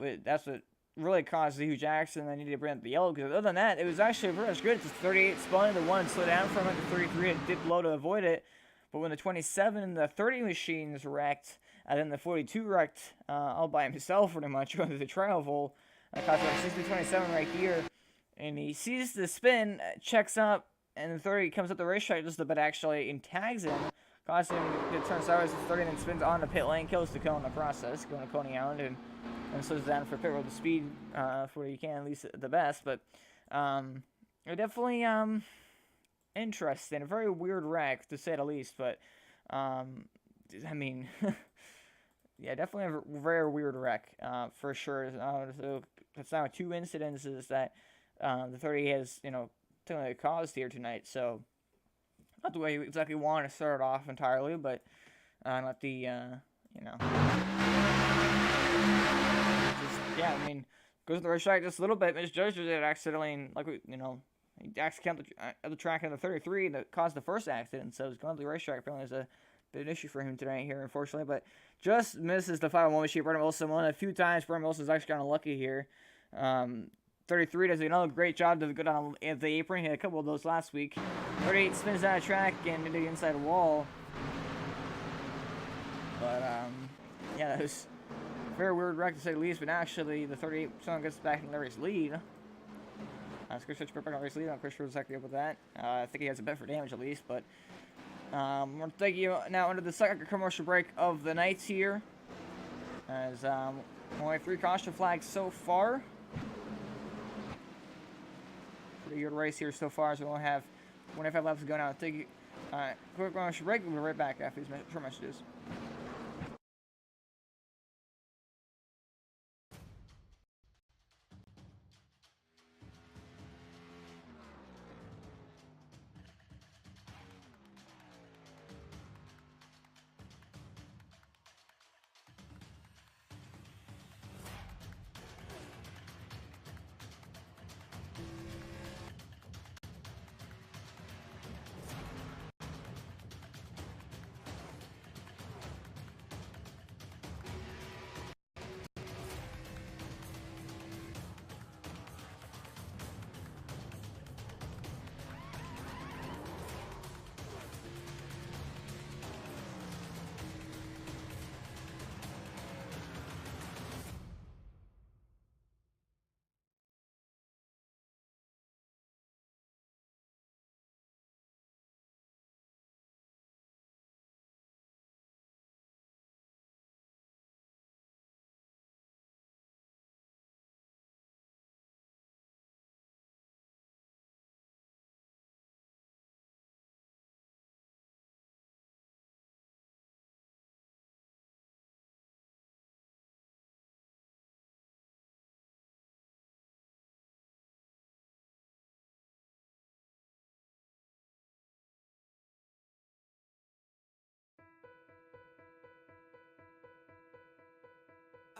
And that's what really caused the huge accident. I needed to bring up the yellow, because other than that, it was actually pretty much good. It's 38 spun, the 1 slowed down from it, the 33 it dipped low to avoid it. But when the 27 and the 30 machines wrecked, and then the 42 wrecked all by himself pretty much going through the travel, caused like 60-27 right here. And he sees the spin, checks up, and the 30 comes up the racetrack just a bit actually and tags him, causing him to turn sideways to 30 and then spins on the pit lane, kills the cone in the process, going to Coney Island, and slows down for pit road to speed for what you can, at least at the best. But definitely interesting. A very weird wreck, to say the least. But, I mean, yeah, definitely a very weird wreck, for sure. So it's now 2 incidences that the 30 has, technically caused here tonight. So, not the way you exactly want to start it off entirely, but not the, yeah, I mean, goes to the racetrack just a little bit, misjudges it accidentally, like, he accidentally the track in the 33 that caused the first accident, so he's going to the racetrack apparently as a been an issue for him tonight here, unfortunately, but just misses the 501 machine. Brendan Wilson won a few times. Brendan Wilson's actually kind of lucky here. 33 does another great job to go down at the apron. He had a couple of those last week. 38 spins down the track and into the inside wall. But, yeah, that was a very weird wreck to say the least, but actually the 38 someone gets back in the race lead. Chris Rich back in the race lead. I'm pretty sure exactly up with that. I think he has a bet for damage at least, but we're going to take you now into the second commercial break of the night here. As only 3 caution flags so far. Pretty good race here so far, so we only have 25 laps to go now. Take you quick commercial break. We'll be right back after these short messages.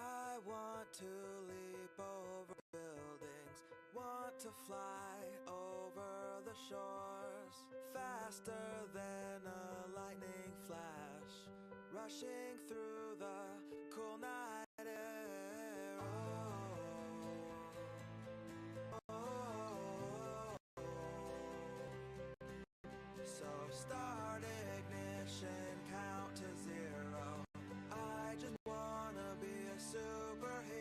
I want to leap over buildings, want to fly over the shores, faster than a lightning flash, rushing through the cool night air. So start ignition, count to 0. I just wanna be a superhero.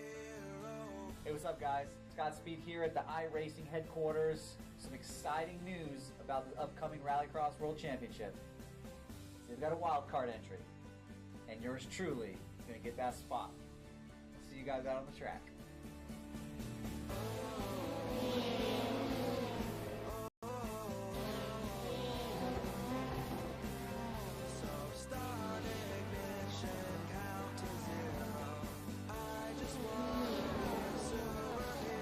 Hey, what's up, guys? Scott Speed here at the iRacing headquarters. Some exciting news about the upcoming Rallycross World Championship. They've got a wild card entry, and yours truly is going to get that spot. See you guys out on the track. So start ignition, count to 0. I just wanna be a superhero.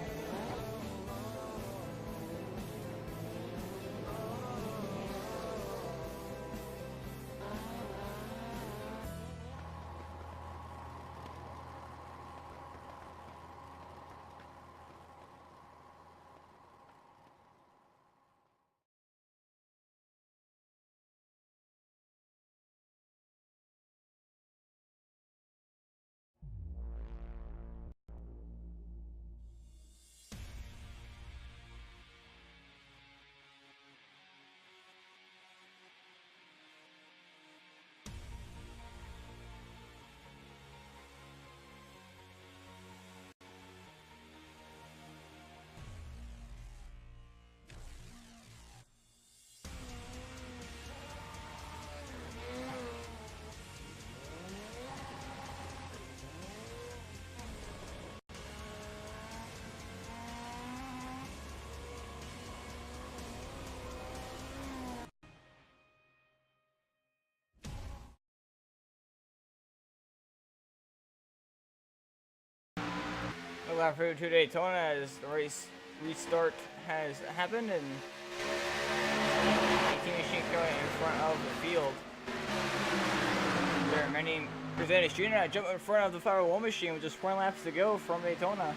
Welcome back for Daytona as the race restart has happened and the team machine going in front of the field. There are many presented Jr. jump in front of the 501 machine with just 4 laps to go from Daytona.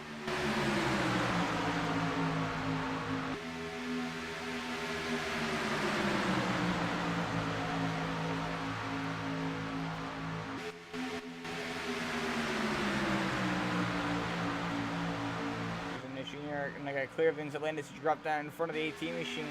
Jr. and I got clear of things. Atlantis dropped down in front of the 18 machine.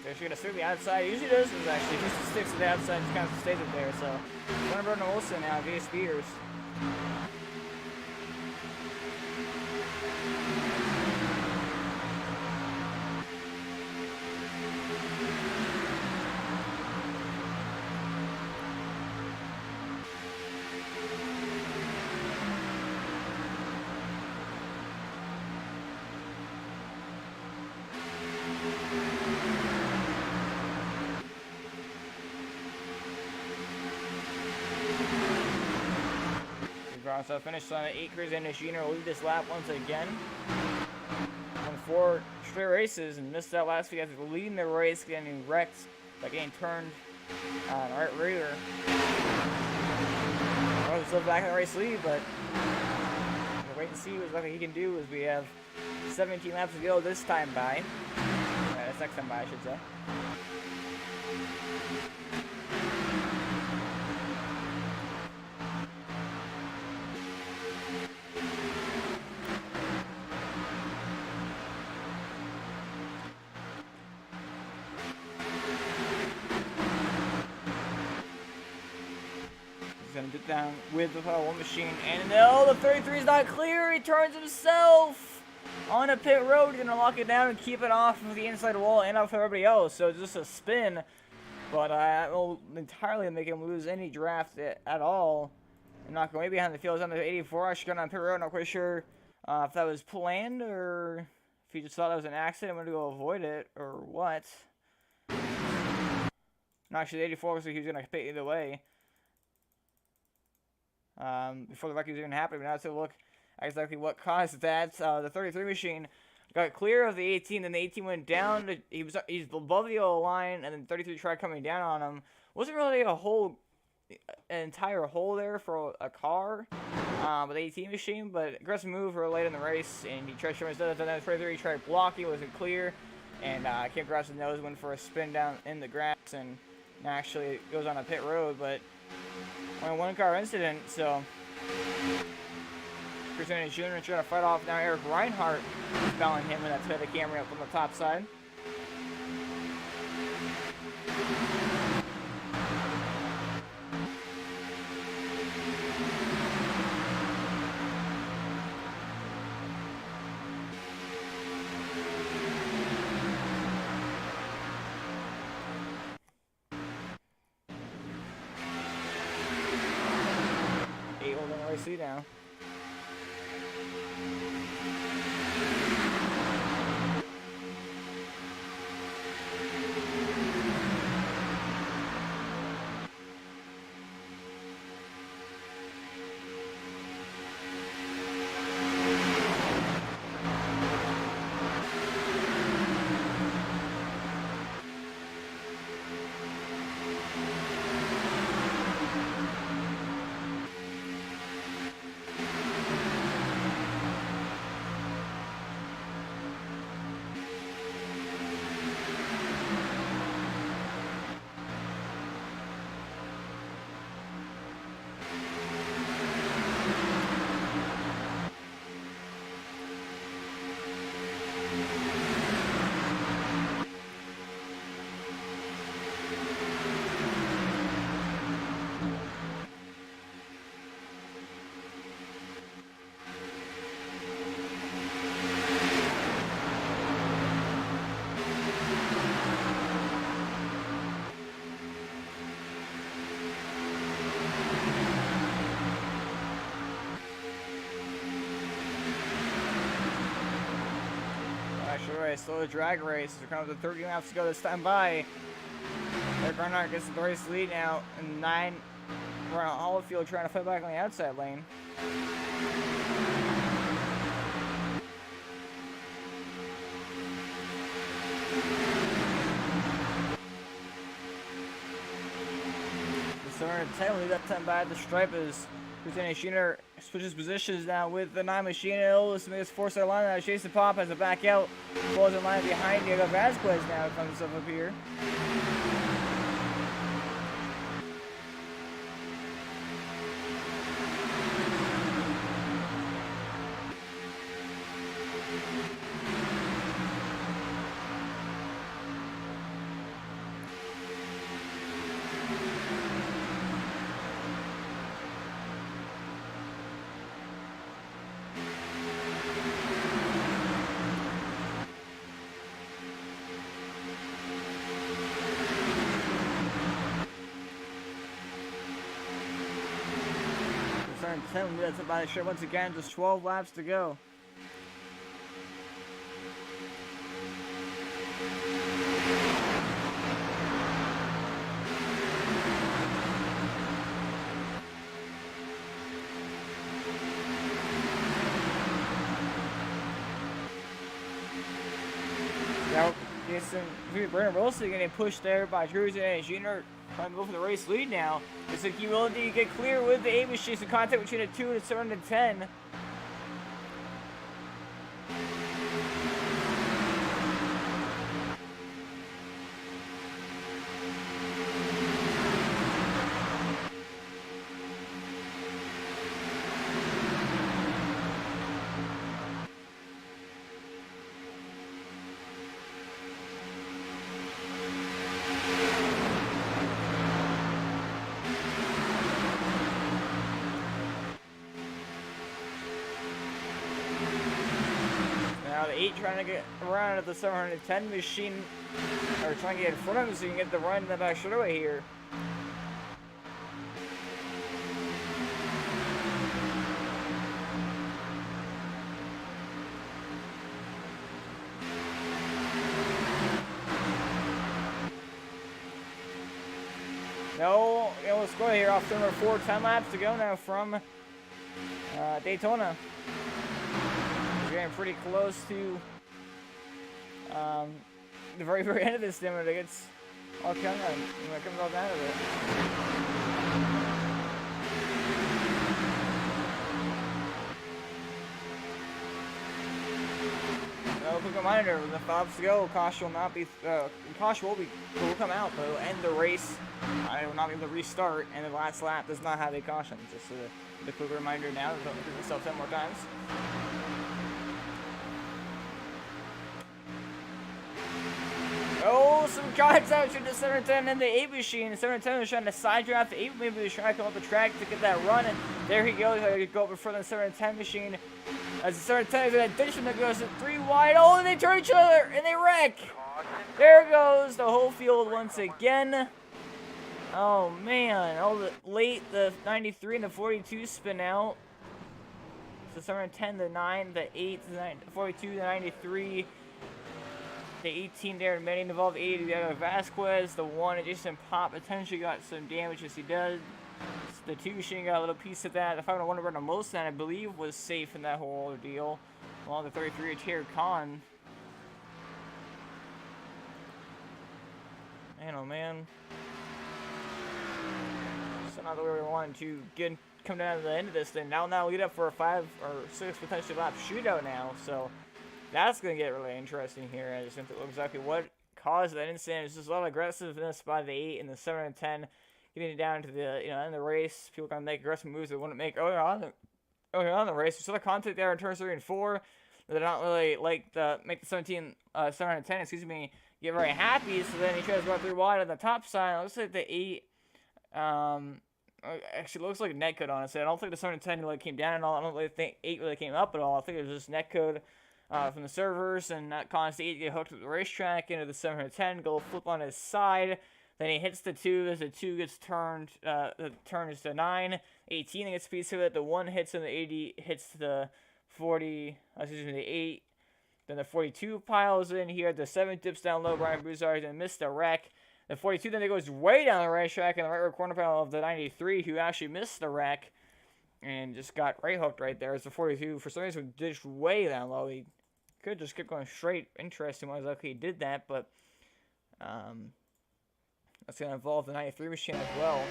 Actually gonna stick to the outside. Usually doesn't actually. He just sticks to the outside and just kind of stays up there. So, Glenn Olsen now via Spears. So finished on 8 Chris and Jr. will lead this lap once again. Won 4 straight races and missed that last week after leading the race, getting wrecked by getting turned on right rear. Well, he's still back in the race lead, but we'll wait and see what he can do as we have 17 laps to go this time by. That's next time by, I should say. Gonna get down with the one machine, and no, the 33 is not clear. He turns himself on a pit road. He's gonna lock it down and keep it off of the inside wall and off of everybody else. So it's just a spin, but I will entirely make him lose any draft at all. I'm not going way behind the field. He's on the 84. I should go on pit road. Not quite sure if that was planned or if he just thought that was an accident. I'm gonna go avoid it or what. No, actually, the 84 looks like he was gonna pit either way. Before the wreck was even happening, but now let's take a look at exactly what caused that. The 33 machine got clear of the 18, then the 18 went down. He's above the yellow line, and then 33 tried coming down on him. Wasn't really an entire hole there for a car with the 18 machine, but aggressive move for late in the race, and he tried showing his nose. Then the 33 tried blocking, wasn't clear, and came across his nose, went for a spin down in the grass, and actually it goes on a pit road, but only one car incident, so Chris Jr. trying to fight off now. Eric Reinhardt is fouling him, and that's why the camera up on the top side. See now. Race, slow drag race. We're coming to 30 laps to go this time by. Eric Reinhardt gets the race lead now, and 9 around Hollifield trying to fight back on the outside lane. The 10 lead that time by the stripe is Chris Jr. switches positions now with the 9 machine. This makes four-star line. Now Jason Pop has a back out. Falls in line behind Diego Vasquez now comes up here. Starting 10 minutes up by the shirt once again, just 12 laps to go. Now, Brandon Wilson getting pushed there by Cruiser and Junior. Trying to go for the race lead now. It's a humility to get clear with the 8 machine. Some contact between the 2 and the 7 and 10. Now the 8 trying to get around at the 710 machine, or trying to get in front of him so you can get the run in the back straightaway here. No, let's go here off number 4, 10 laps to go now from Daytona. We're getting pretty close to the very end of this sim. It gets all comes all down to it. Quick reminder: with the 5 to go, caution will not be. Caution will come out, but it'll end the race. I will not be able to restart, and the last lap does not have a caution. Just the quick reminder now. Don't repeat myself 10 more times. Oh, some guys out to the 710 and the 8 machine. The 710 was trying to side draft. The 8 maybe was trying to come up the track to get that run, and there he goes. He go up in front of the 710 machine. As the 710 is in addition that goes to 3 wide. Oh, and they turn each other and they wreck. There goes the whole field once again. Oh man! Oh, the 93 and the 42 spin out. So 710, the 9, the 8, the 9, 42, the 93. The 18 there, many involved 80. The other Vasquez, the 1, Jason Pop potentially got some damage as he does. The 2 machine got a little piece of that. The 501 run the most that I believe was safe in that whole ordeal. Along the 33 Jared Khan. Man, oh man. So not the way we wanted to come down to the end of this thing. Now lead up for a 5 or 6 potentially lap shootout now. So that's going to get really interesting here. I just have to look exactly what caused that incident. It's just a lot of aggressiveness by the 8 and the 7 and 10. Getting it down to the, end of the race. People going to make aggressive moves they wouldn't make earlier on the race. We saw the contact there in turns 3 and 4. They're not really like the make the 7 and 10, get very happy. So then he tries to go 3 wide on the top side. It looks like the 8, actually looks like netcode, honestly. I don't think the 7 and 10 really came down at all. I don't really think 8 really came up at all. I think it was just netcode from the servers, and that caused the 8 to get hooked at the racetrack into the 7 and 10, go flip on his side. Then he hits the 2 as the 2 gets turned. The turn is to 9. 18 gets a piece of it. The 1 hits and the 80 hits the 40. The 8. Then the 42 piles in here. The 7 dips down low. Brian Broussard and missed the wreck. The 42 then it goes way down the racetrack in the right rear corner panel of the 93, who actually missed the wreck and just got right hooked right there. As the 42 for some reason ditched way down low. He could just keep going straight. Interesting. I was lucky he did that, but that's going to involve the 93 machine as well.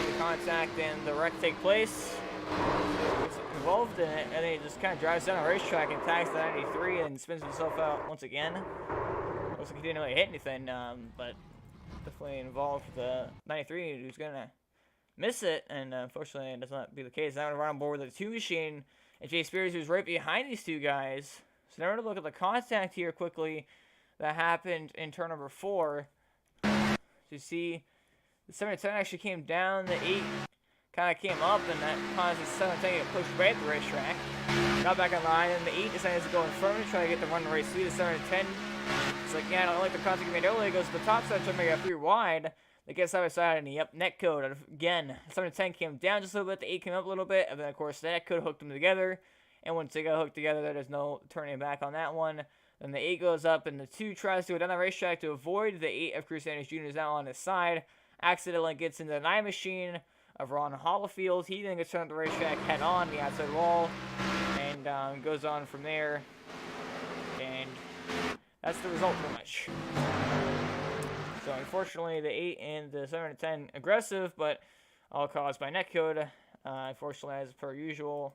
The contact and the wreck take place. Gets involved in it, and then he just kind of drives down the racetrack and tags the 93 and spins himself out once again. Looks like he didn't really hit anything, but definitely involved with the 93 who's gonna miss it, and unfortunately it does not be the case. Now we're on board with the 2 machine, and Jay Spears, who's right behind these two guys. So now we're gonna look at the contact here quickly that happened in turn number 4. So you see the 710 actually came down, the 8 kind of came up, and that caused the 710 to get pushed away at the racetrack. Got back on line, and the 8 decided to go in front and try to get the run race lead. The 710, it's like, yeah, I don't like the contact he made earlier. He goes to the top side, trying to make it 3 wide. They get side by side, and yep, net code again. 710 came down just a little bit, the 8 came up a little bit, and then of course the net code hooked them together. And once they got hooked together, there's no turning back on that one. Then the 8 goes up, and the 2 tries to go down the racetrack to avoid the 8 of Cruz Sanders Jr. is now on his side. Accidentally gets into the 9 machine of Ron Hollifield. He then gets turned the racetrack head on the outside wall, and goes on from there. And that's the result, pretty much. So unfortunately, the 8 and the 710 aggressive, but all caused by netcode. Unfortunately, as per usual,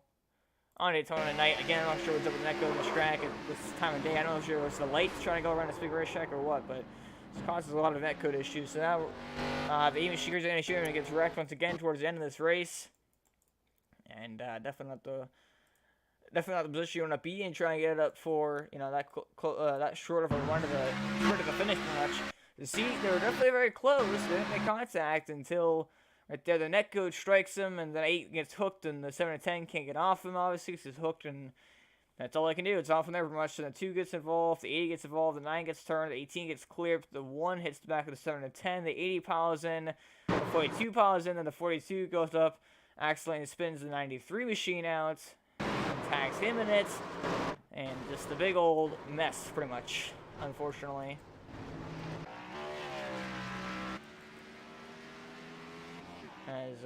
on Daytona tonight. Again, I'm not sure what's up with netcode on this track at this time of day. I'm not sure if it's the lights trying to go around this big racetrack or what, but this causes a lot of netcode issues. So now the 8 machine and gets wrecked once again towards the end of this race, and definitely not the position you want to be in, trying to get it up for, you know, that short of a run to the finish, pretty much. You see, they were definitely very close. They didn't make contact until right there the netcode strikes him, and the 8 gets hooked, and the 7 and 10 can't get off him, obviously, because he's hooked, and that's all they can do. It's off from there, pretty much. So the 2 gets involved, the 8 gets involved, the 9 gets turned, the 18 gets cleared, the 1 hits the back of the 7 and 10, the 80 piles in, the 42 piles in, and the 42 goes up, accidentally spins the 93 machine out, tags him in it, and just a big old mess, pretty much, unfortunately. As,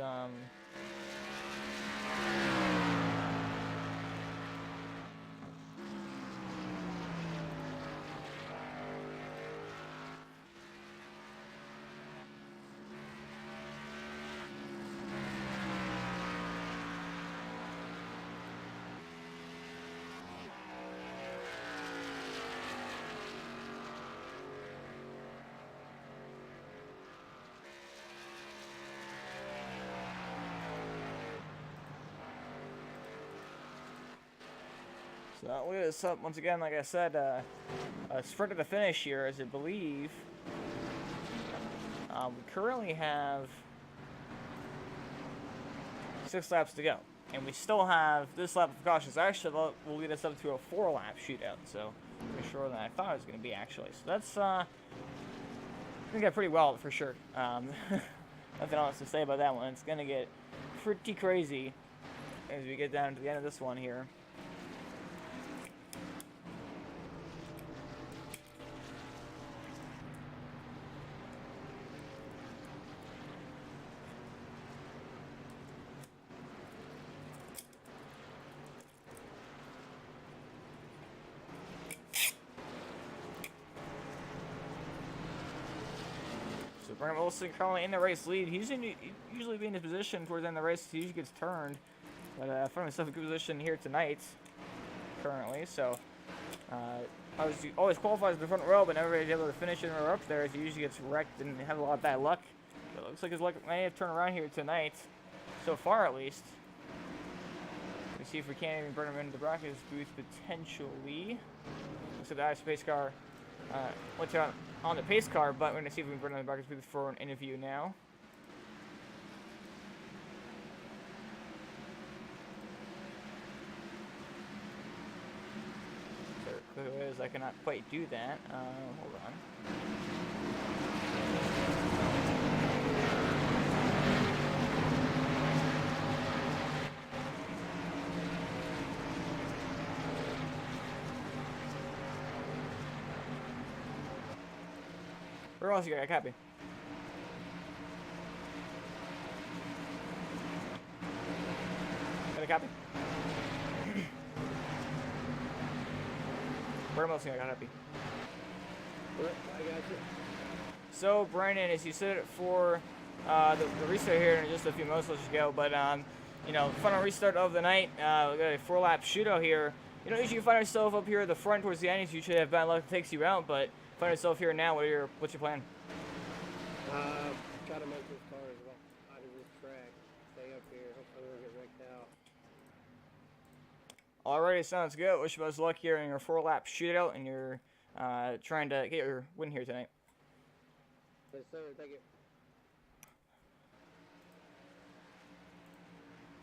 So look at this up once again. Like I said, a sprint to the finish here, as I believe. We currently have 6 laps to go, and we still have this lap of cautions. Actually, will lead us up to a 4-lap shootout. So pretty sure than I thought it was going to be, actually. So that's I think that pretty well for sure. Nothing else to say about that one. It's going to get pretty crazy as we get down to the end of this one here. Brandon Wilson currently in the race lead. He's usually be in his position towards the end of the race. He usually gets turned, but found himself in a good position here tonight, currently. So always qualifies in the front row, but never is able to finish in or up there. He usually gets wrecked and has a lot of bad luck. But it looks like his luck may have turned around here tonight, so far at least. Let's see if we can't even burn him into the brackets booth potentially. Looks like the ice pace car went out on the pace car, but we're going to see if we can burn on the brackets booth for an interview now. So it is, I cannot quite do that. Hold on. Where else you got a copy? Got a copy? Where else you got a copy? I got you. So, Brandon, as you said it for the restart here in just a few moments. Let's just go. But you know, final restart of the night. We got a 4-lap shootout here. You don't usually find yourself up here at the front towards the end. You usually have bad luck that takes you out. But find yourself here now. What's your plan? Try to make this car as well out of this track. Stay up here. Hopefully we'll get wrecked out. Alrighty, sounds good. Wish you most luck here in your 4-lap shootout, and you're trying to get your win here tonight. Yes, sir. Thank you.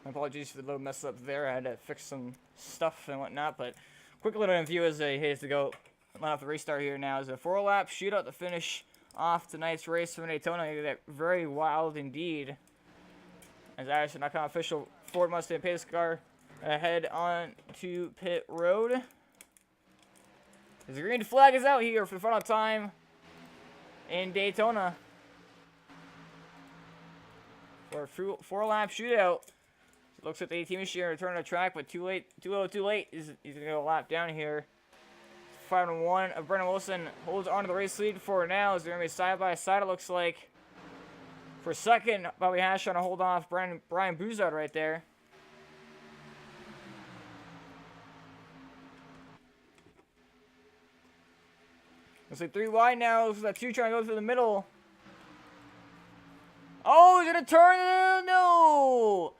My apologies for the little mess up there. I had to fix some stuff and whatnot, but quick little review as he has to go line off the restart here now. Is a 4-lap shootout to finish off tonight's race from Daytona. That very wild indeed. As Iverson, not official Ford Mustang pace car head on to pit road. As the green flag is out here for the final time in Daytona for a 4-lap shootout. It looks like the 18 machine return to track, but too late. Too late. He's gonna go a lap down here. 5-1 of Brendan Wilson holds on to the race lead for now. Is they're gonna be side by side. It looks like for second, Bobby Hash trying to hold off Brian Buzard right there. Looks like 3 wide now. Looks like 2 trying to go through the middle. Oh, he's gonna turn. No.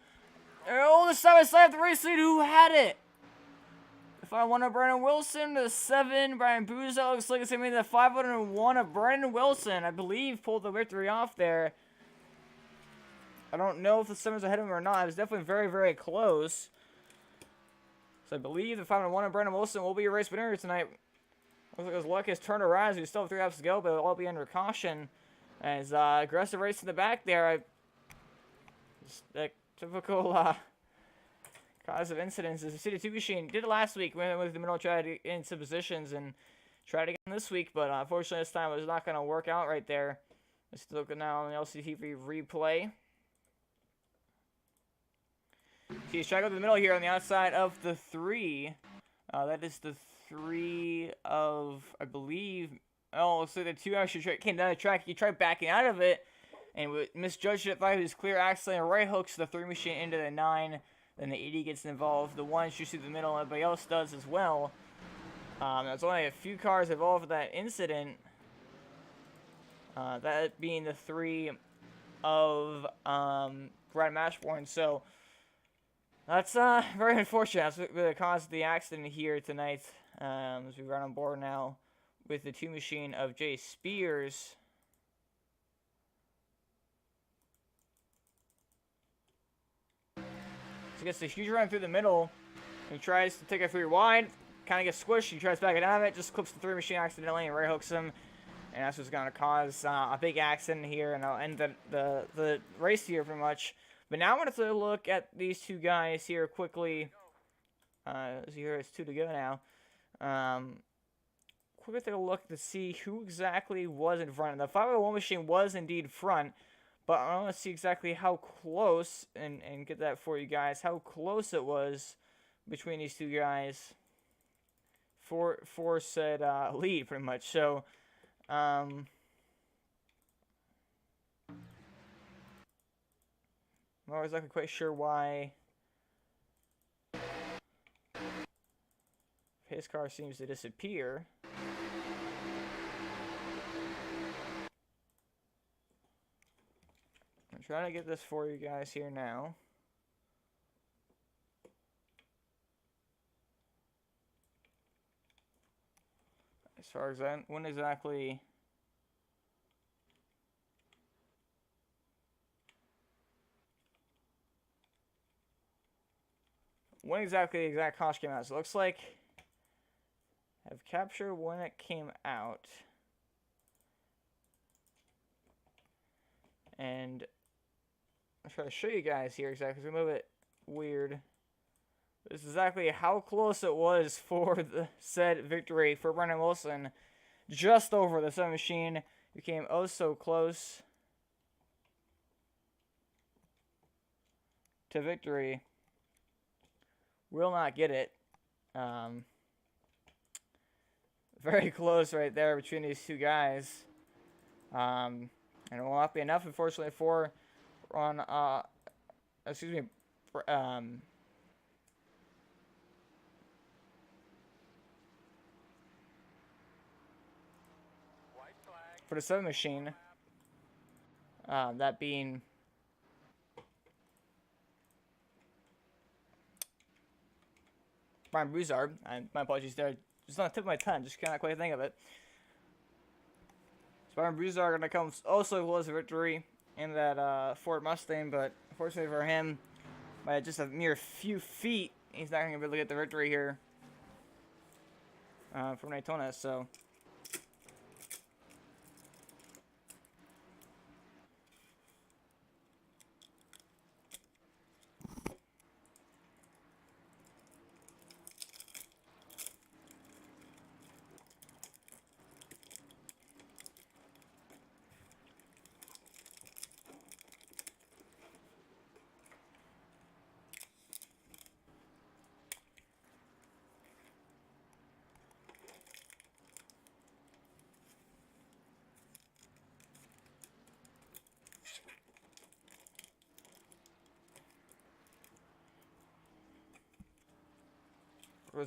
Oh, the side by side of the race lead. Who had it? The 5-1 of Brandon Wilson. The 7, Brian Buzard. Looks like it's gonna be the 501 of Brandon Wilson. I believe pulled the victory off there. I don't know if the 7's ahead of him or not. It was definitely very, very close. So I believe the 5-1 of Brandon Wilson will be your race winner tonight. Looks like his luck has turned around. We still have 3 laps to go, but it'll all be under caution. As aggressive race in the back there. Just typical cause of incidents is the City 2 machine. Did it last week. Went with the middle, tried to get into positions, and tried again this week. But unfortunately, this time it was not going to work out right there. Let's look now on the LCTV replay. He's trying to go to the middle here on the outside of the 3. That is the 3 of, I believe. Oh, so the 2 actually came down the track. He tried backing out of it and misjudged it. Thought he was clear accident. Right hooks the 3 machine into the 9. Then the 80 gets involved. The 1 shoots through the middle. Everybody else does as well. There's only a few cars involved with that incident. That being the 3 of Brad Mashborn. So that's very unfortunate. That's the cause of the accident here tonight. As we run on board now with the 2 machine of Jay Spears. So he gets a huge run through the middle. He tries to take a 3 wide. Kind of gets squished. He tries to back it out of it. Just clips the 3 machine accidentally and right hooks him. And that's what's going to cause a big accident here. And I'll end the race here pretty much. But now I want to look at these 2 guys here quickly. Here it's 2 to go now. Quickly take a look to see who exactly was in front. The 501 machine was indeed front, but I want to see exactly how close, and get that for you guys, how close it was between these 2 guys for said lead, pretty much. So, I'm not exactly quite sure why his car seems to disappear. I'm trying to get this for you guys here now. As far as that, when exactly the exact cost came out. So it looks like I've captured when it came out. And I'll try to show you guys here exactly. It's a little bit weird. This is exactly how close it was for the said victory for Brendan Wilson. Just over the 7 machine. Became oh so close to victory. Will not get it. Very close right there between these 2 guys. And it will not be enough, unfortunately, for excuse me, for the 7 machine. That being Brian Broussard. My apologies there. Just on the tip of my tongue. Just cannot quite think of it. So Brian Broussard going to come also close a victory in that Ford Mustang, but unfortunately for him, by just a mere few feet, he's not going to be able to get the victory here from Daytona. So.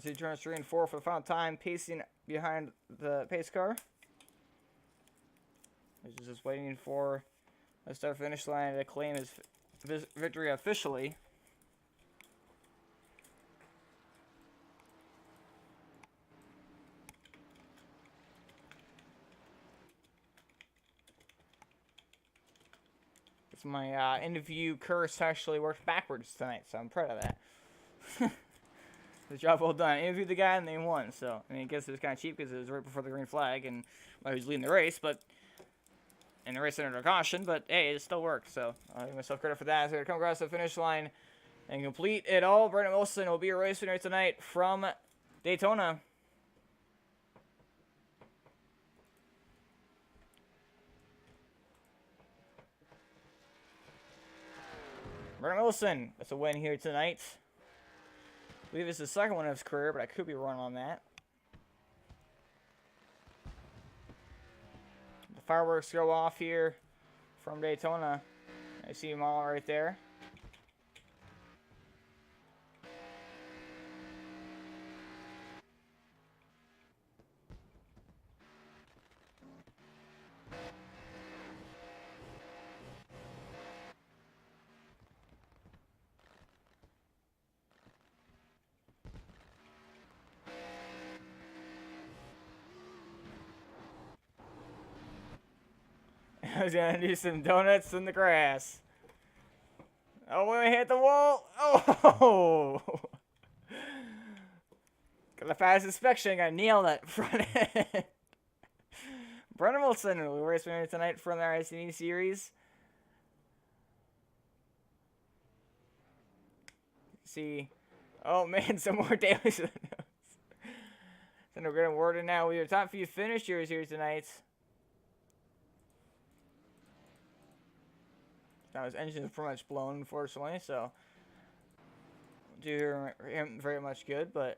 He turns 3 and 4 for the final time, pacing behind the pace car. He's just waiting for the start finish line to claim his victory officially. It's my interview curse actually worked backwards tonight, so I'm proud of that. The job well done. I interviewed the guy and they won. So, I mean, I guess it was kind of cheap because it was right before the green flag and he was leading the race, and the race under caution. But hey, it still worked. So, I give myself credit for that. So, to come across the finish line and complete it all. Brandon Wilson will be a race winner tonight from Daytona. Brandon Wilson, that's a win here tonight. I believe it's the second one of his career, but I could be wrong on that. The fireworks go off here from Daytona. I see them all right there. I was gonna do some donuts in the grass. Oh, when I hit the wall. Oh! Got the fast inspection. Got to nail that front end. Brendan Wilson will be race winner tonight from the iRacing series. See. Oh, man, some more damage to the nose. So we're going to award it now with your top few finishers here tonight. Now his engine is pretty much blown, unfortunately, so do him very much good, but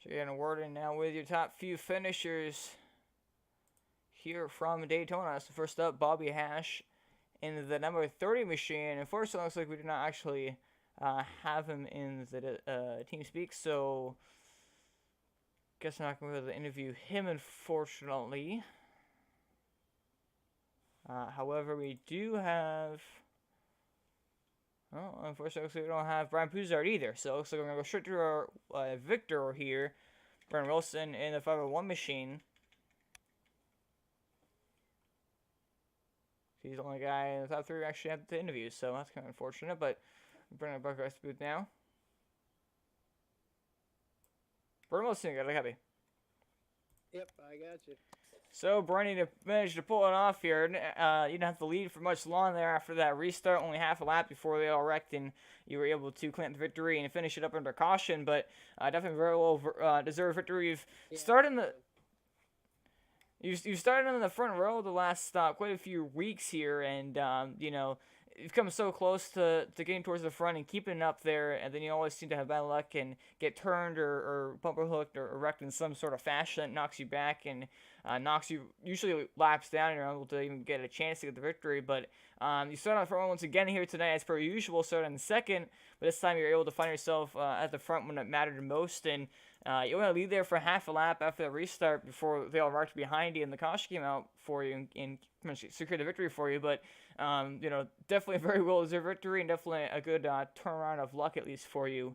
so you're getting awarded now with your top few finishers here from Daytona. So first up, Bobby Hash in the number 30 machine. Unfortunately, it looks like we did not actually have him in the team speak, so guess I'm not going to be able to interview him, unfortunately. However, we do have... Well, unfortunately, looks like we don't have Brian Broussard either, so it looks like we're going to go straight to our victor here, Brian Wilson in the 501 machine. He's the only guy in the top 3 we actually have to interview, so that's kind of unfortunate, but bring it back to the booth now. Brian Wilson, you got happy. Yep, I got you. So, Bernie managed to pull it off here. You didn't have to lead for much long there after that restart. Only half a lap before they all wrecked, and you were able to clamp the victory and finish it up under caution. But definitely very well deserved victory. You've started in the... You started in the front row the last quite a few weeks here, and you know, you've come so close to getting towards the front and keeping it up there, and then you always seem to have bad luck and get turned or bumper hooked or wrecked in some sort of fashion that knocks you back and knocks you usually laps down, and you're unable to even get a chance to get the victory. But you start on the front once again here tonight, as per usual. Started in second, but this time you're able to find yourself at the front when it mattered most, and you want to lead there for half a lap after the restart before they all marked behind you and the caution came out for you and secured the victory for you. But definitely a very well-deserved victory and definitely a good turnaround of luck, at least for you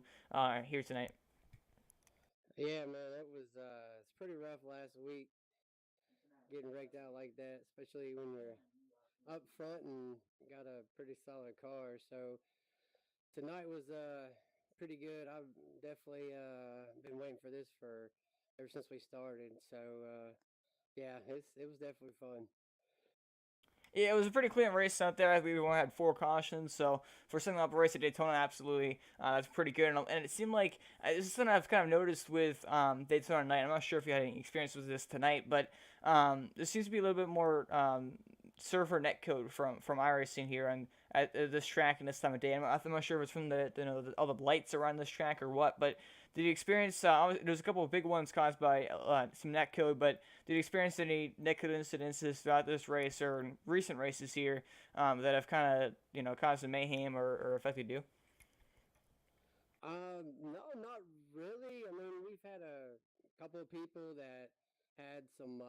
here tonight. Yeah, man, it's pretty rough last week getting raked out like that, especially when you're up front and got a pretty solid car. So tonight was pretty good. I've definitely been waiting for this for ever since we started. So yeah, it was definitely fun. Yeah, it was a pretty clean race out there. I believe we only had 4 cautions, so for something up a race at Daytona, absolutely, that's pretty good. And it seemed like this is something I've kind of noticed with Daytona night. I'm not sure if you had any experience with this tonight, but there seems to be a little bit more surfer netcode from iRacing here and at this track and this time of day. I'm not sure if it's from all the lights around this track or what, but did you experience? There's a couple of big ones caused by some netcode, but did you experience any netcode incidences throughout this race or in recent races here that have kind of caused some mayhem or affected you? No, not really. I mean, we've had a couple of people that had some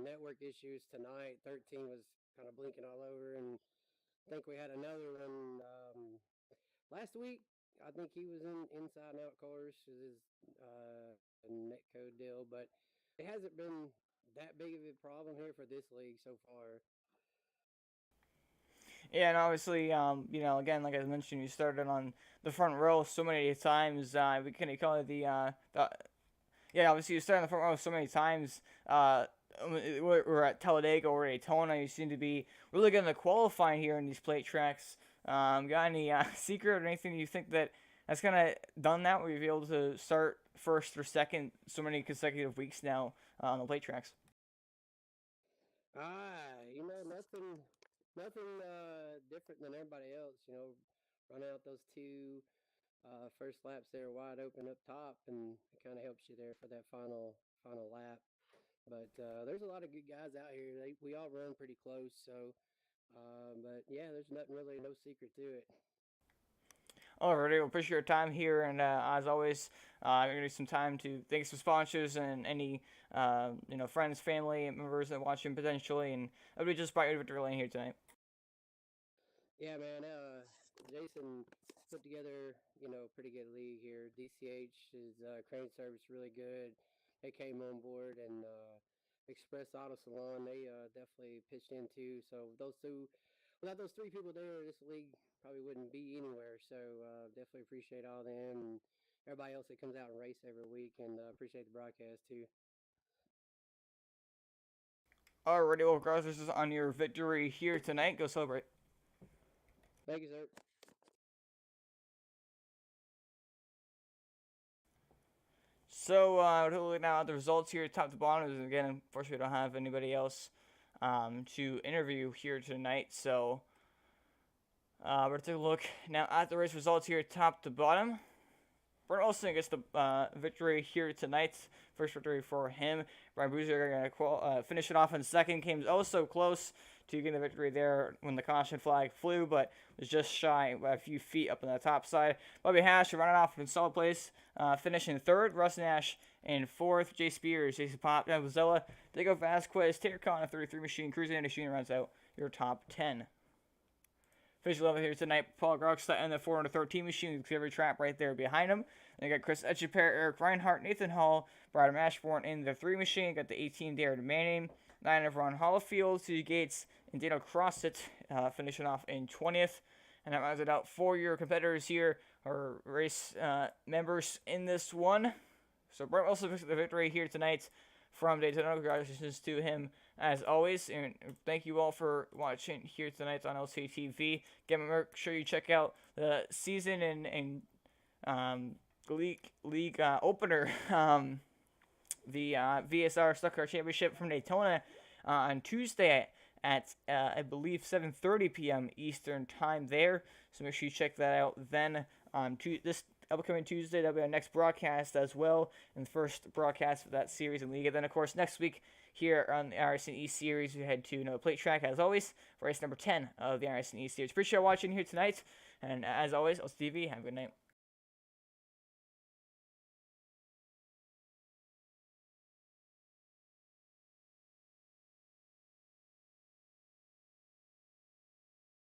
network issues tonight. 13 was kind of blinking all over, and I think we had another one last week. I think he was in inside and out cars, his net code deal, but it hasn't been that big of a problem here for this league so far. Yeah, and obviously, again, like I mentioned, you started on the front row so many times. We can call it yeah, obviously you started on the front row so many times. We're at Talladega or Daytona. You seem to be really good in the qualifying here in these plate tracks. Got any secret or anything you think that has kind of done that, where you've been able to start first or second so many consecutive weeks now on the plate tracks? Nothing different than everybody else. Run out those two first laps there wide open up top, and it kind of helps you there for that final lap. But there's a lot of good guys out here. We all run pretty close, so. But yeah, there's nothing really, no secret to it. Alrighty, well, appreciate your time here, and as always, I'm gonna need some time to thank some sponsors and any friends, family members that watch him potentially, and everybody just brought you to Victory Lane here tonight. Yeah, man. Jason put together, pretty good league here. DCH is crane service really good. They came on board, and Express Auto Salon they definitely pitched in too. So without those three people there, this league probably wouldn't be anywhere. So definitely appreciate all them and everybody else that comes out and race every week, and appreciate the broadcast too. Alrighty, well, congratulations on your victory here tonight. Go celebrate. Thank you, sir. So, we're now at the results here, top to bottom. Again, unfortunately, we don't have anybody else to interview here tonight. So, we're going to take a look now at the race results here, top to bottom. Brent Olsen gets the victory here tonight. First victory for him. Brian Boozer going to finish it off in second. Came so close to getting the victory there when the caution flag flew, but was just shy by a few feet up on the top side. Bobby Hash running off in solid place, finishing third. Russ Nash in fourth. Jay Spears, Jason Pop, Dan Vazella, Diego Vasquez, Taylor Khan, a 33 machine. Cruising into machine rounds out your top 10. Finish 11 here tonight. Paul Groksta and the 413 machine. You see every trap right there behind him. Then you got Chris Etcheper, Eric Reinhardt, Nathan Hall, Brad Ashbourne in the 3 machine. Got the 18 Darren Manning, 9 of Ron Hollifield, Suzy Gates, and Daniel Crossit finishing off in 20th. And that rounds it out for your competitors here, or race members in this one. So Brent Wilson picks up the victory here tonight from Daytona. Congratulations to him as always, and thank you all for watching here tonight on LCTV. Again, make sure you check out the season and league opener, the VSR Stock Car Championship from Daytona on Tuesday at, I believe, 7:30 p.m. Eastern time there. So make sure you check that out then. This upcoming Tuesday, that'll be our next broadcast as well, and the first broadcast for that series in Liga. Then, of course, next week here on the iRacing E Series, we head to Another Plate Track, as always, for race number 10 of the iRacing E Series. Appreciate you watching here tonight, and as always, I'll see you. Have a good night.